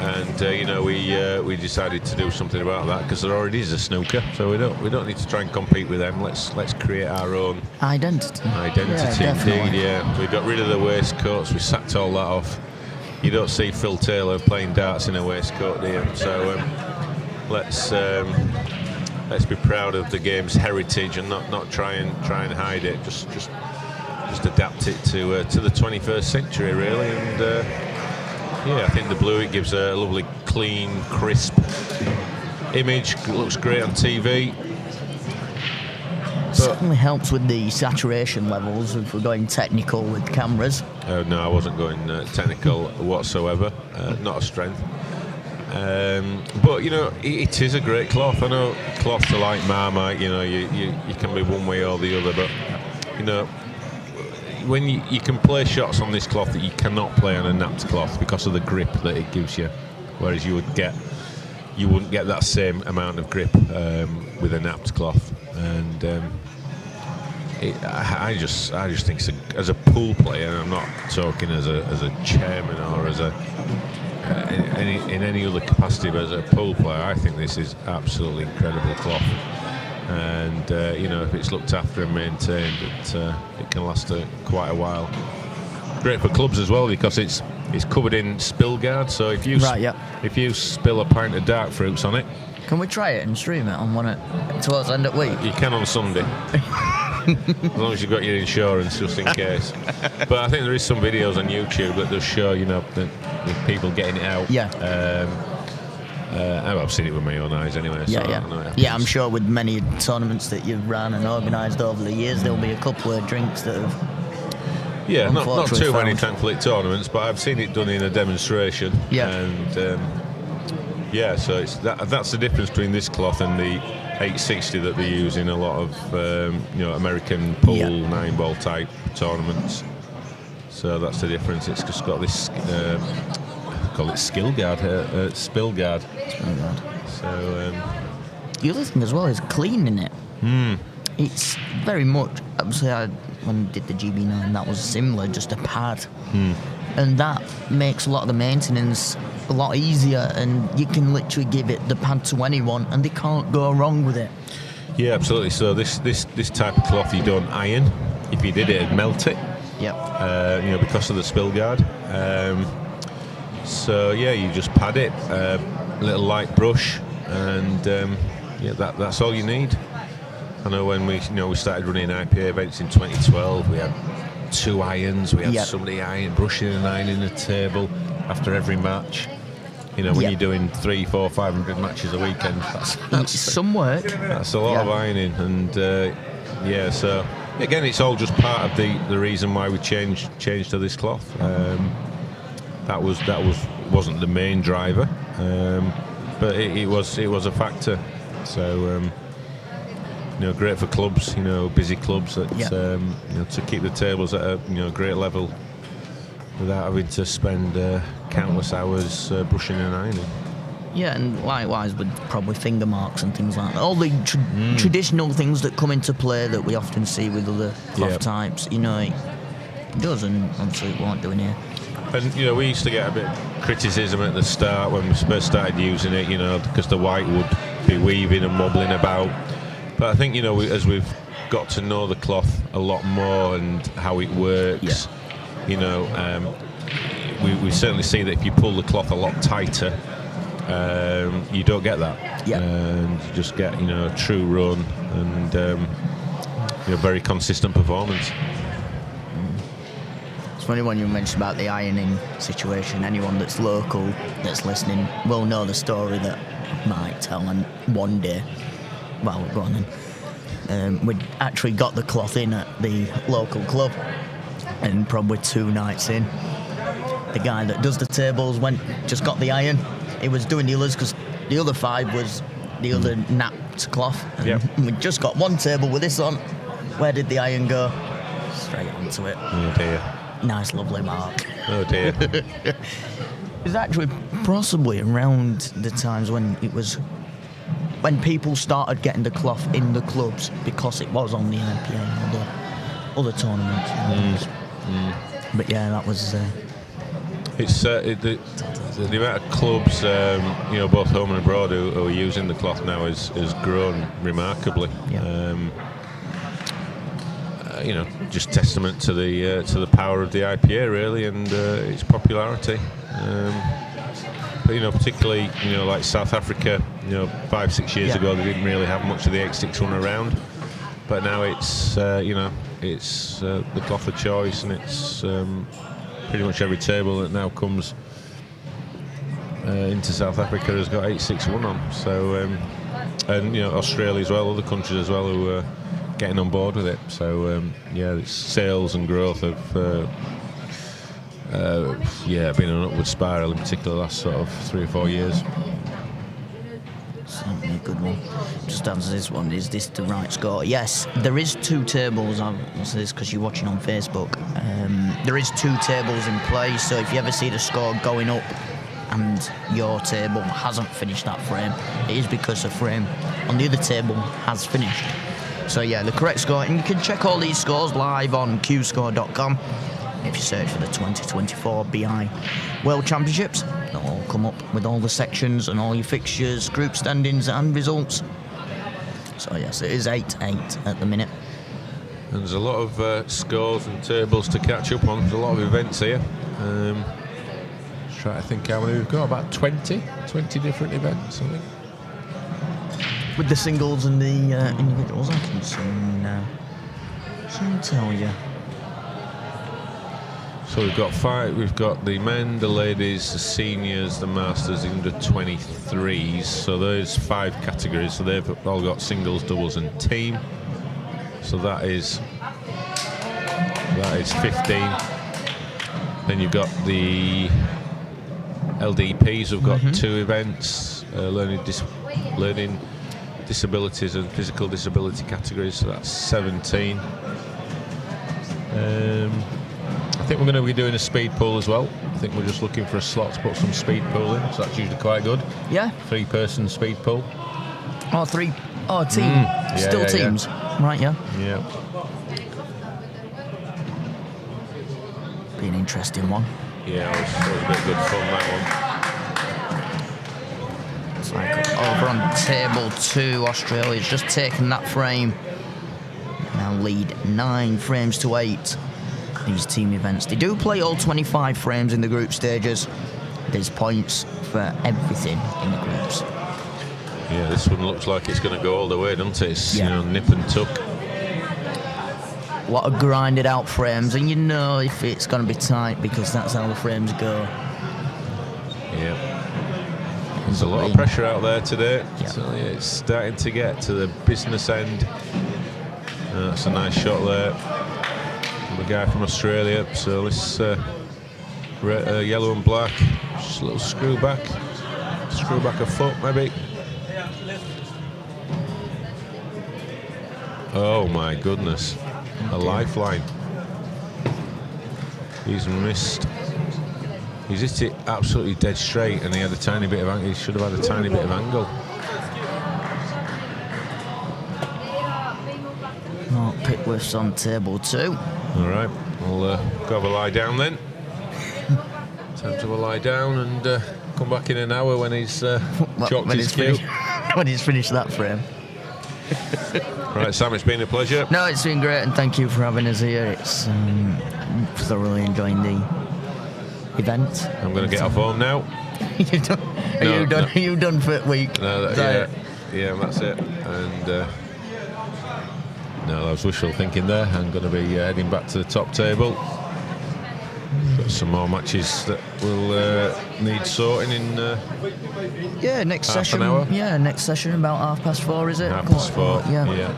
E: and you know, we decided to do something about that because there already is a snooker, so we don't need to try and compete with them. Let's create our own
C: identity.
E: Yeah, indeed. Yeah, we got rid of the waistcoats. We sacked all that off. You don't see Phil Taylor playing darts in a waistcoat, do you? So let's be proud of the game's heritage and not try and hide it. Just just adapt it to the 21st century, really. And yeah, I think the blue, it gives a lovely, clean, crisp image. It looks great on TV.
C: Certainly helps with the saturation levels if we're going technical with cameras.
E: No, I wasn't going technical whatsoever. Not a strength. But you know, it is a great cloth. I know cloths are like Marmite. You know, you can be one way or the other, but you know, when you can play shots on this cloth that you cannot play on a napped cloth because of the grip that it gives you, whereas you wouldn't get that same amount of grip with a napped cloth. And I just think as a pool player, and I'm not talking as a chairman or as in any other capacity, but as a pool player, I think this is absolutely incredible cloth. And you know, if it's looked after and maintained, it can last quite a while. Great for clubs as well because it's covered in spill guard. So if you if you spill a pint of dark fruits on it,
C: can we try it and stream it on one towards the end of the week?
E: You can on Sunday. As long as you've got your insurance, just in case. But I think there is some videos on YouTube that does show, you know, the people getting it out.
C: Yeah.
E: I've seen it with my own eyes anyway.
C: Yeah,
E: so
C: yeah. I'm sure with many tournaments that you've run and organised over the years, there'll be a couple of drinks that have.
E: Yeah, not too many, thankfully, tournaments, but I've seen it done in a demonstration.
C: Yeah.
E: And yeah, so it's that's the difference between this cloth and the 860 that they use in a lot of you know, American pool 9-ball type tournaments. So that's the difference. It's just got this call it skill guard, spill guard.
C: Spill guard.
E: So
C: the other thing as well is cleaning it. It's very much, obviously when I did the GB9, that was similar, just a pad. And that makes a lot of the maintenance a lot easier, and you can literally give it the pad to anyone and they can't go wrong with it.
E: Yeah, absolutely. So this type of cloth you don't iron. If you did, it'd melt it.
C: Yep.
E: You know, because of the spill guard. So yeah, you just pad it, a little light brush, and yeah, that's all you need. I know when we started running IPA events in 2012, we had 2 irons. We had somebody brushing and ironing the table after every match. You know, when you're doing 300, 400, 500 matches a weekend, that's
C: some work.
E: That's a lot of ironing, and yeah. So again, it's all just part of the reason why we changed to this cloth. That wasn't the main driver, but it was a factor. So you know, great for clubs, you know, busy clubs that you know, to keep the tables at a great level without having to spend countless hours brushing and ironing.
C: Yeah, and likewise with probably finger marks and things like that. All the traditional things that come into play that we often see with other cloth types, you know, it does, and obviously it won't do in here.
E: And you know, we used to get a bit of criticism at the start when we first started using it, you know, because the white would be weaving and wobbling about. But I think, you know, as we've got to know the cloth a lot more and how it works, you know, we certainly see that if you pull the cloth a lot tighter, you don't get that. And you just get, you know, a true run and you know, very consistent performance.
C: It's funny when you mentioned about the ironing situation. Anyone that's local that's listening will know the story that I might tell. And one day, well, go on then, we'd actually got the cloth in at the local club, and probably 2 nights in, the guy that does the tables just got the iron. He was doing the others because the other 5 was the other napped cloth. And we just got 1 table with this on. Where did the iron go? Straight onto it.
E: Oh dear.
C: Nice, lovely mark.
E: Oh dear.
C: It was actually possibly around the times when when people started getting the cloth in the clubs because it was on the IPA and other tournaments. But yeah, that was.
E: It's the amount of clubs, you know, both home and abroad, who are using the cloth now has grown remarkably. You know, just testament to the power of the IPA really, and its popularity. But you know, particularly, you know, like South Africa, you know, 5-6 years ago, they didn't really have much of the 8-6 run around. but now it's you know, it's the cloth of choice, and it's pretty much every table that now comes into South Africa has got 861 on. So and you know, Australia as well, other countries as well who are getting on board with it. So yeah, it's sales and growth have yeah, been an upward spiral, in particular the last sort of 3 or 4 years.
C: Certainly a good one. Just answer this one. Is this the right score? Yes, there is 2 tables. I'll say this because you're watching on Facebook. There is 2 tables in play, so if you ever see the score going up and your table hasn't finished that frame, it is because the frame on the other table has finished. So yeah, the correct score, and you can check all these scores live on qscore.com. If you search for the 2024 BI World Championships, they'll all come up with all the sections and all your fixtures, group standings and results. So yes, it is 8-8 at the minute.
E: And there's a lot of scores and tables to catch up on. There's a lot of events here. Just try to think how many we've got. About 20 different events, I think.
C: With the singles and the individuals, I can soon tell you.
E: So we've got 5. We've got the men, the ladies, the seniors, the masters, the under 23s. So there's 5 categories. So they've all got singles, doubles, and team. So that is 15. Then you've got the LDPs. We've got 2 events, learning disabilities and physical disability categories. So that's 17. I think we're going to be doing a speed pool as well. I think we're just looking for a slot to put some speed pool in, so that's usually quite good.
C: Yeah.
E: 3-person speed pool.
C: Oh, 3. Oh, team.
E: Yeah,
C: Still teams. Yeah. Right, yeah.
E: Yeah.
C: Be an interesting one.
E: Yeah, it was a bit of good fun, that one.
C: It's like over on table 2, Australia's just taken that frame. Now lead 9 frames to 8. These team events, they do play all 25 frames in the group stages. There's points for everything in the groups.
E: Yeah, this one looks like it's going to go all the way, doesn't it? It's, you know, nip and tuck.
C: A lot of grinded out frames, and you know if it's going to be tight because that's how the frames go.
E: Yeah. There's a lot of pressure out there today.
C: Yeah.
E: So, yeah, it's starting to get to the business end. That's a nice shot there. The guy from Australia. So this yellow and black, just a little screw back a foot maybe. Oh my goodness, a lifeline. He's missed. He's hit it absolutely dead straight, and he had a tiny bit of angle. He should have had a tiny bit of angle.
C: Oh, Pitworth's on table 2.
E: All right, I'll go have a lie down then. Time to have a lie down and come back in an hour when he's chalked his cue.
C: When he's finished that frame.
E: Right, Sam, it's been a pleasure.
C: No, it's been great, and thank you for having us here. It's thoroughly enjoying the event.
E: I'm going to get off home now.
C: Are you done for the week?
E: No, yeah, that's it. And no, I was wishful thinking there. I'm going to be heading back to the top table. Got some more matches that will need sorting in
C: next
E: half
C: session.
E: an hour.
C: Yeah, next session about 4:30, is it?
E: 4:30.
C: Yeah.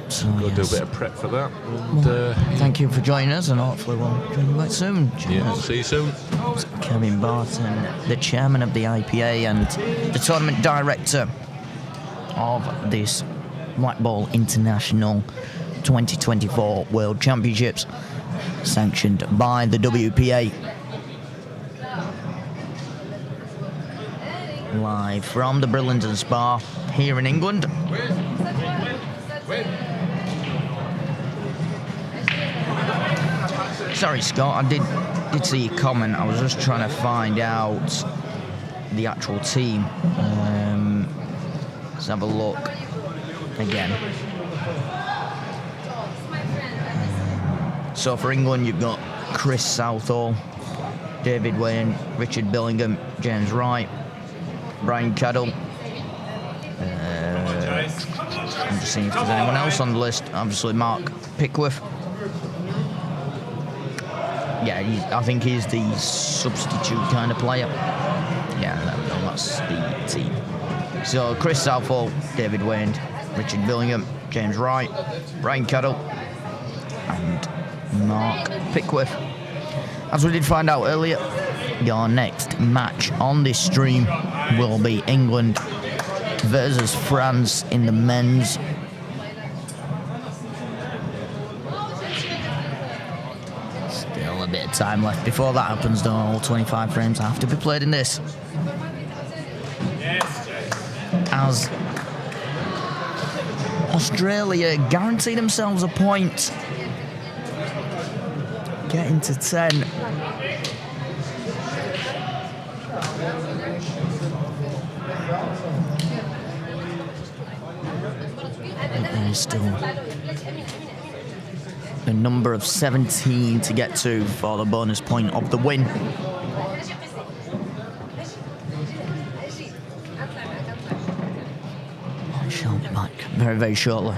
C: So
E: Go do a bit of prep for that. And,
C: thank you for joining us, and hopefully we'll join you back soon.
E: Yeah, see you soon.
C: Kevin Barton, the chairman of the IPA and the tournament director of this Blackball International 2024 World Championships, sanctioned by the WPA. Live from the Bridlington Spa here in England. Sorry, Scott, I did see your comment. I was just trying to find out the actual team. Let's have a look again. So for England, you've got Chris Southall, David Wayne, Richard Billingham, James Wright, Brian Cadell. I'm Just seeing if there's anyone else on the list. Obviously, Mark Pickworth. Yeah, I think he's the substitute kind of player. Yeah, there we go, that's the team. So, Chris Southall, David Wayne, Richard Billingham, James Wright, Brian Cadell, and Mark Pickworth. As we did find out earlier, your next match on this stream will be England versus France in the men's. Still a bit of time left before that happens, though. All 25 frames have to be played in this. As Australia guarantee themselves a point, getting to 10. There is still a number of 17 to get to for the bonus point of the win. I shall be back very, very shortly.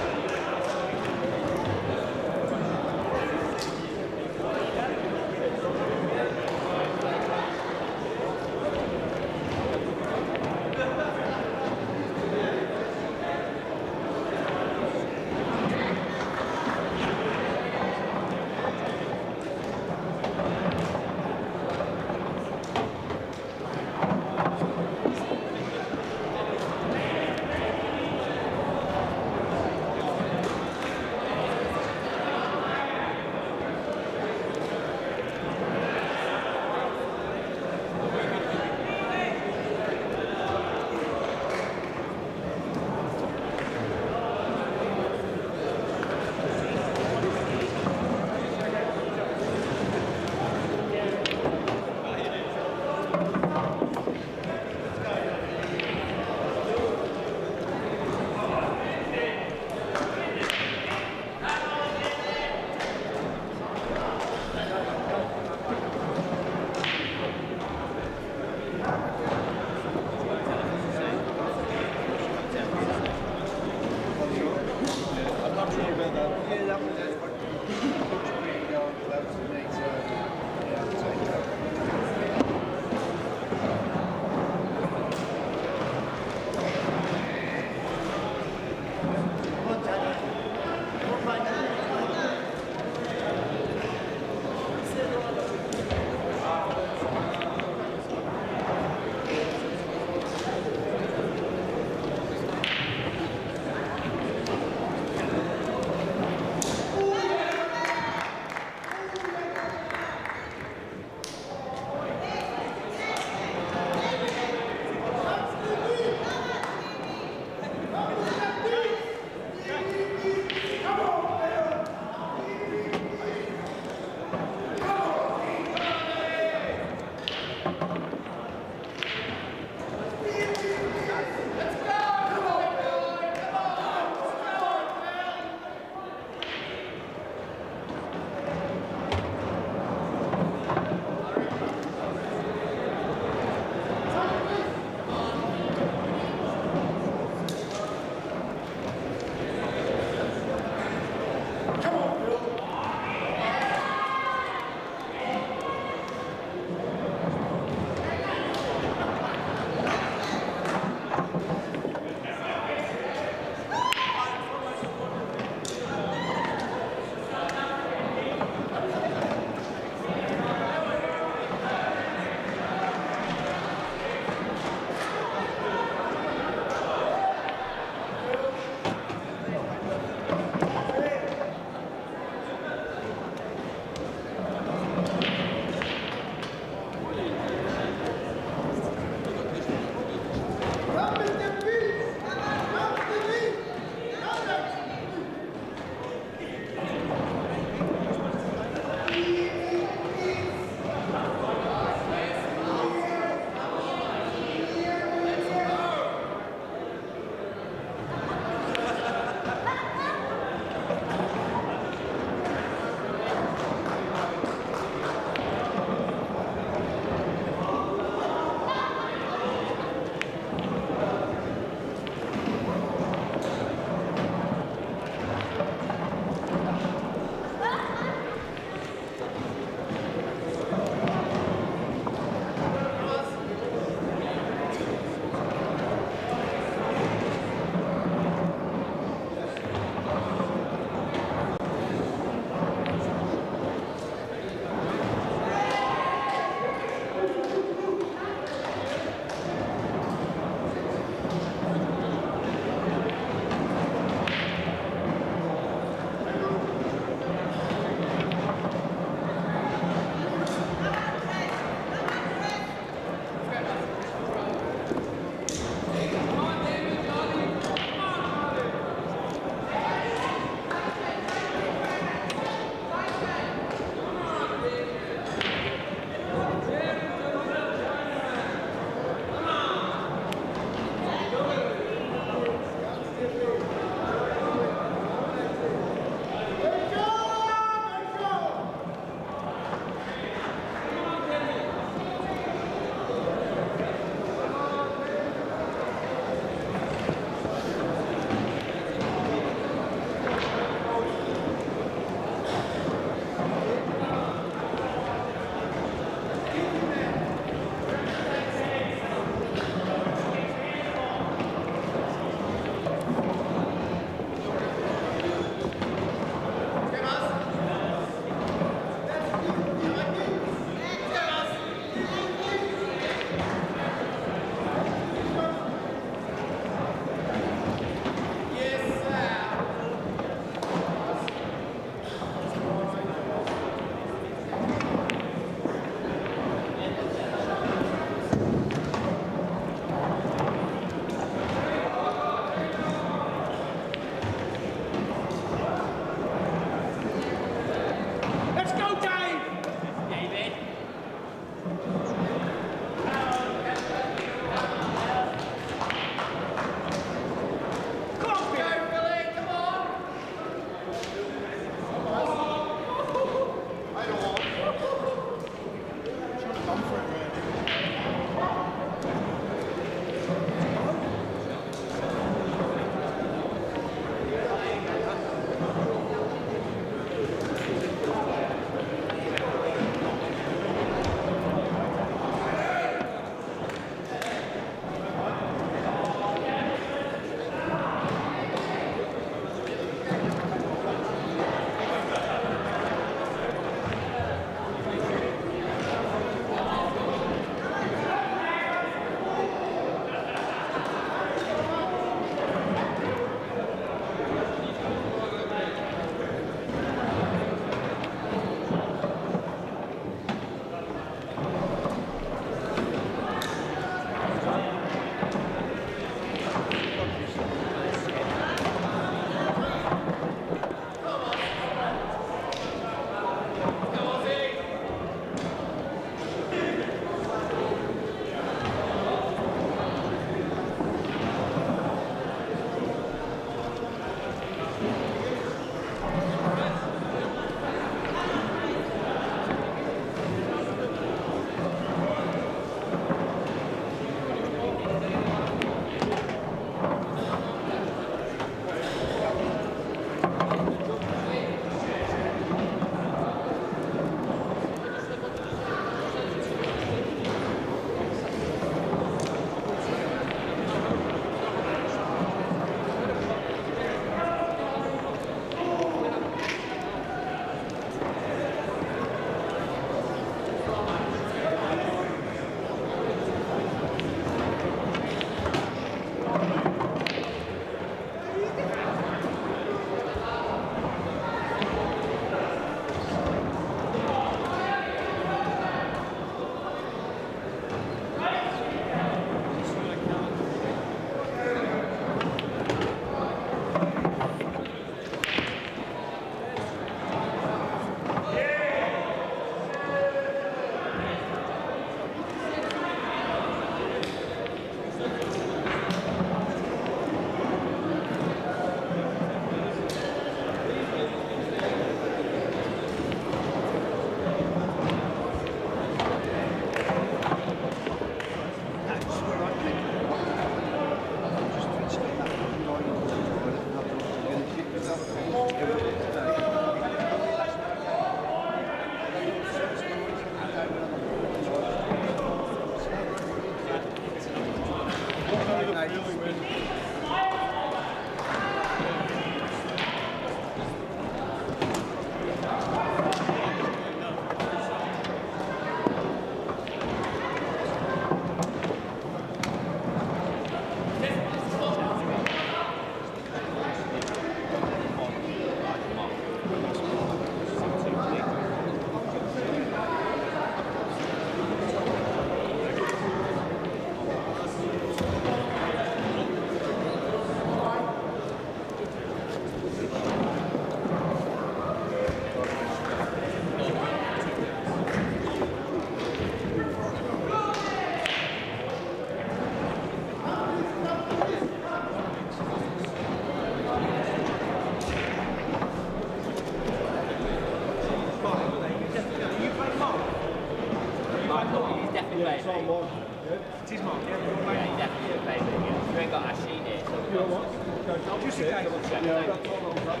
A: 1-1. Good.
B: It is Mark, yeah.
D: Yeah, definitely a favourite. You ain't got our sheet here, so
A: You know what? Just say it.
D: double check.
A: Yeah, that's all on that.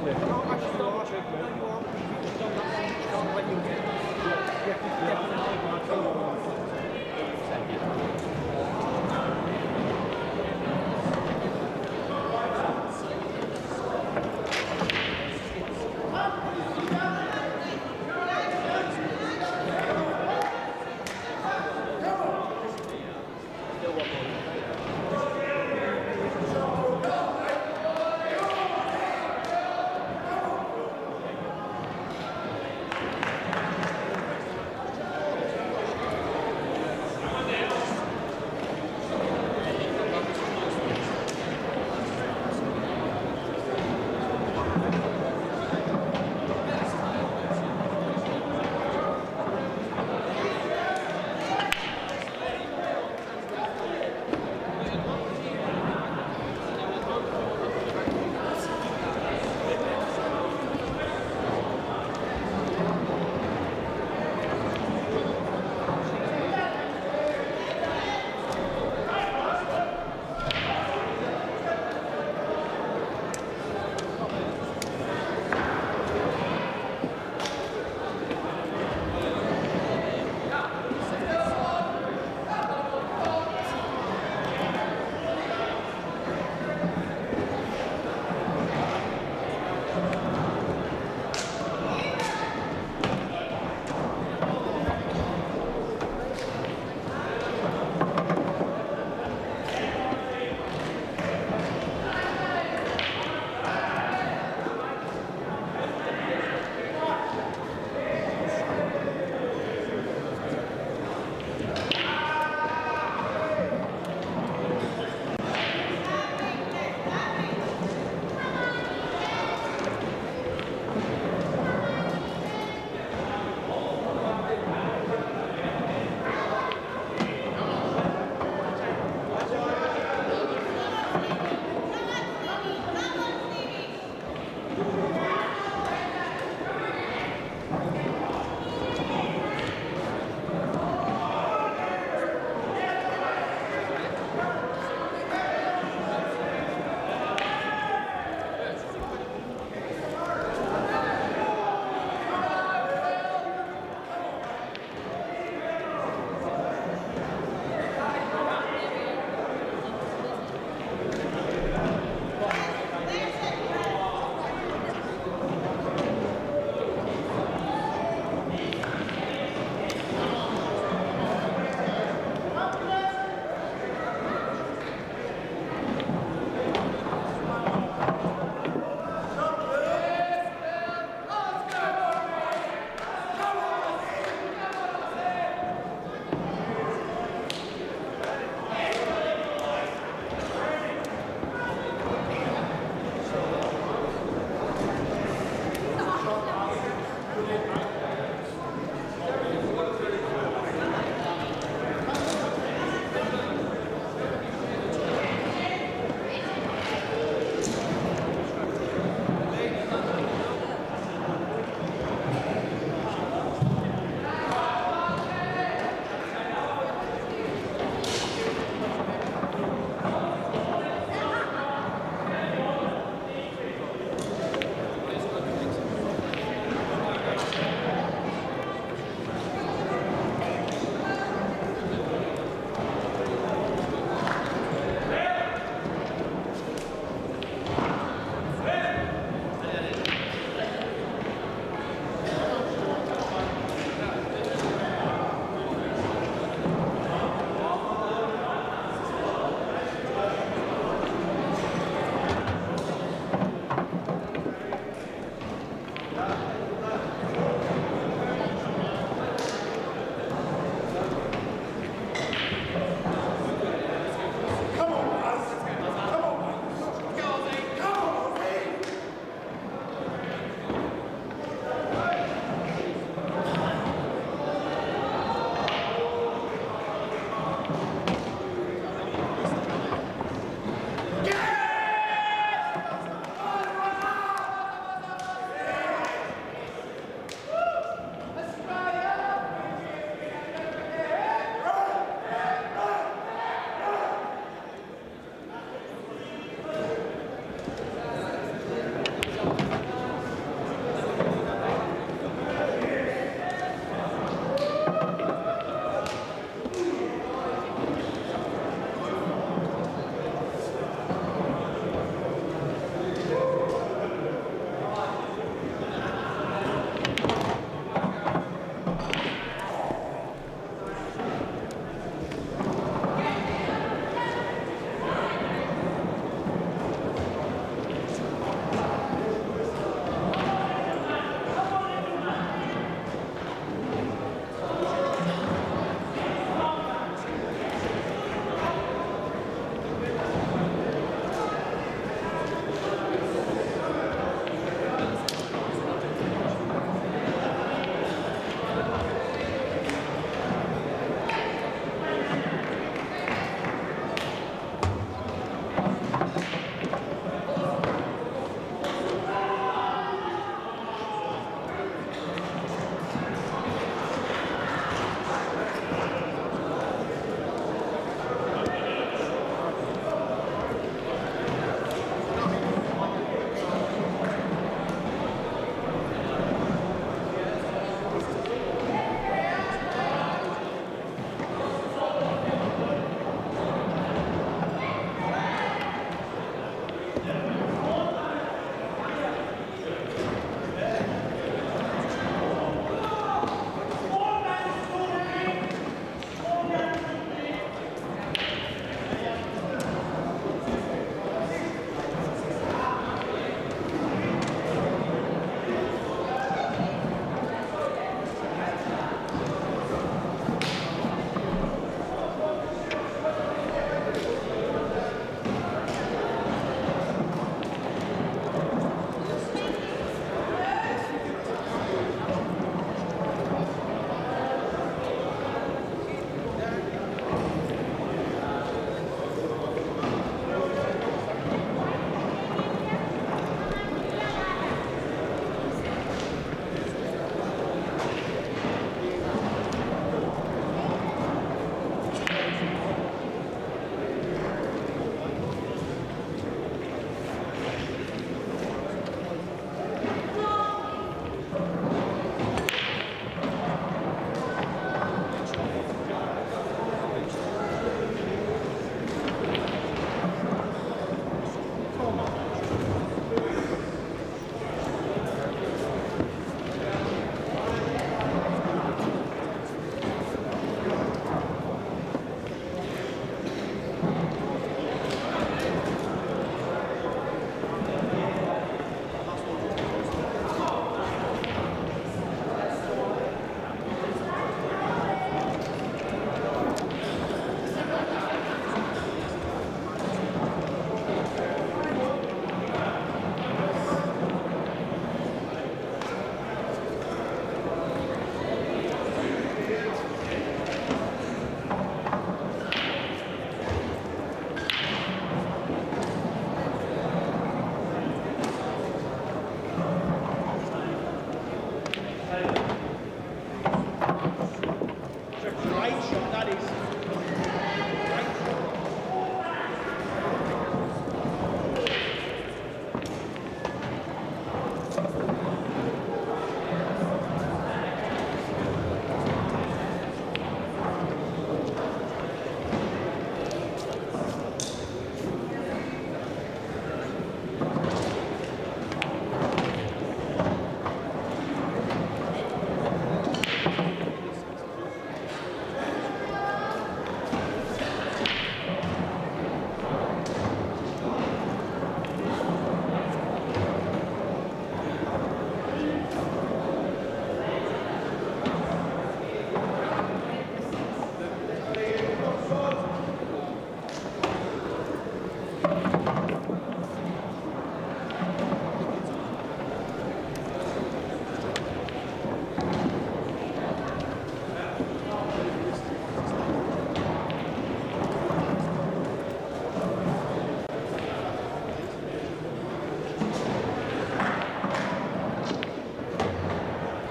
A: Yeah.
B: No, actually, double check, no, you are. You've done that one. You can't let you get.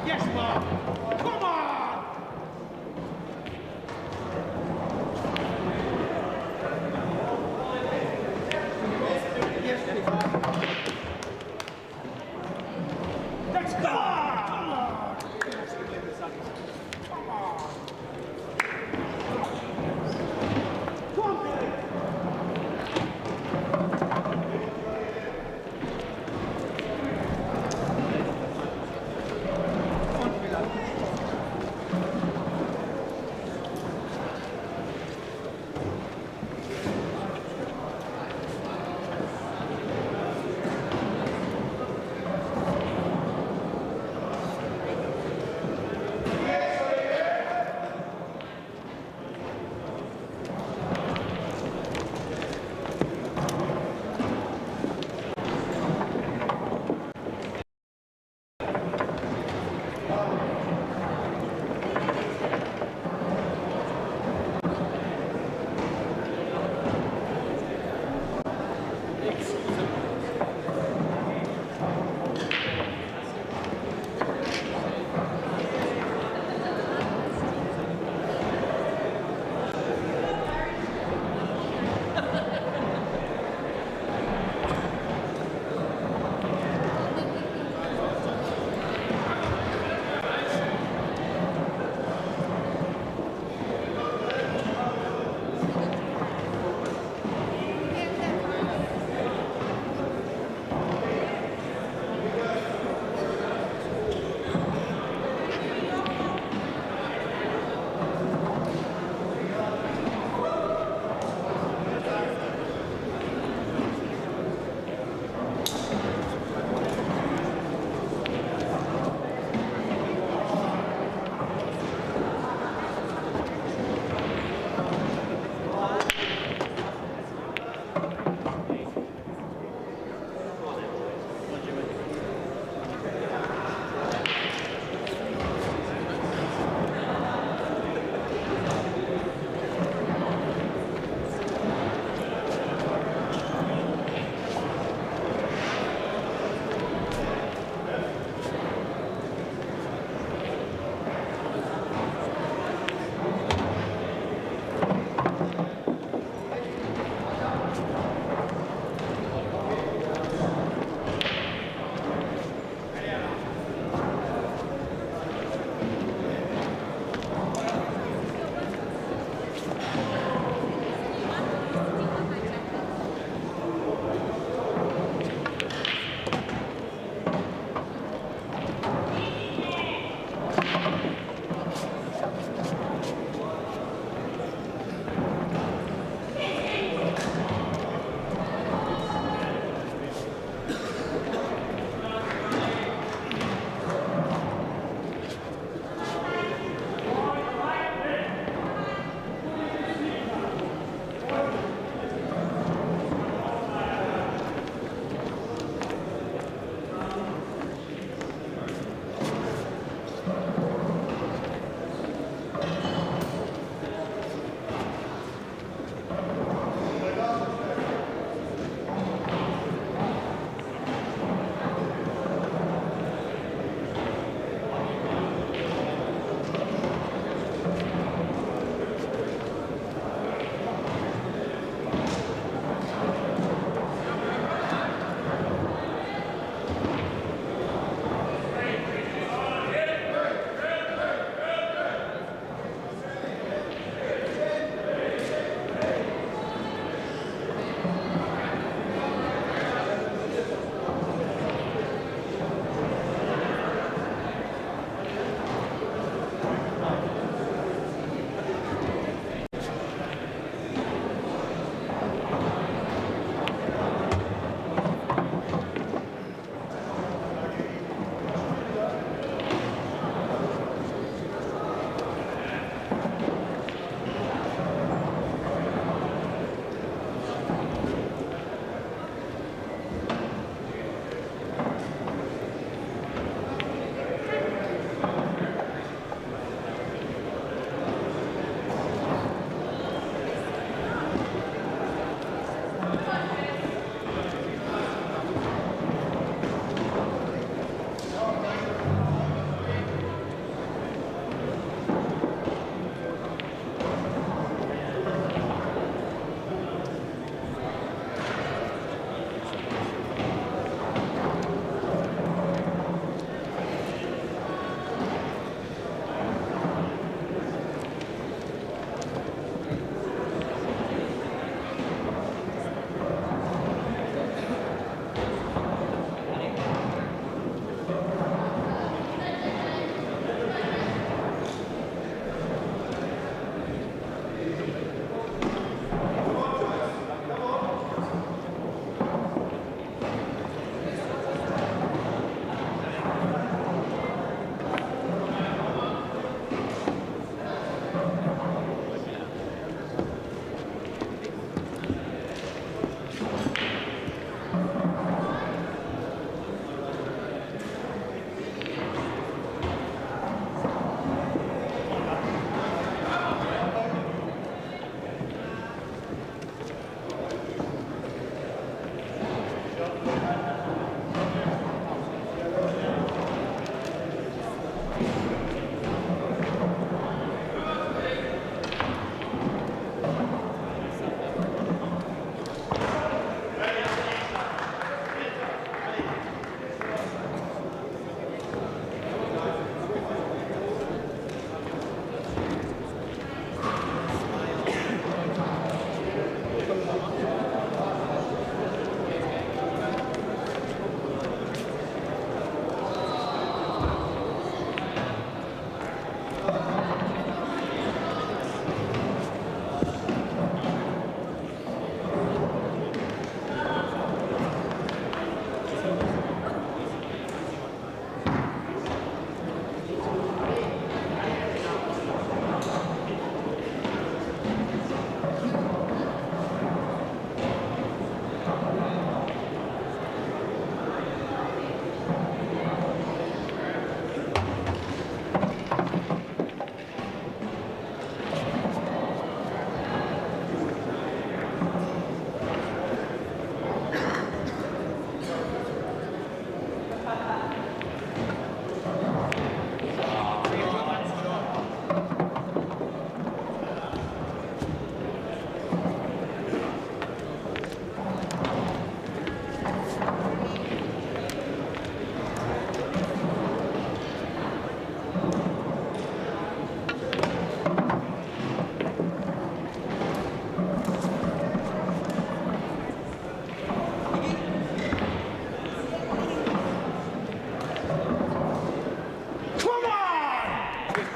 B: Yes, Mark. Come on. Let's go.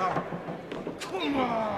A: Come on.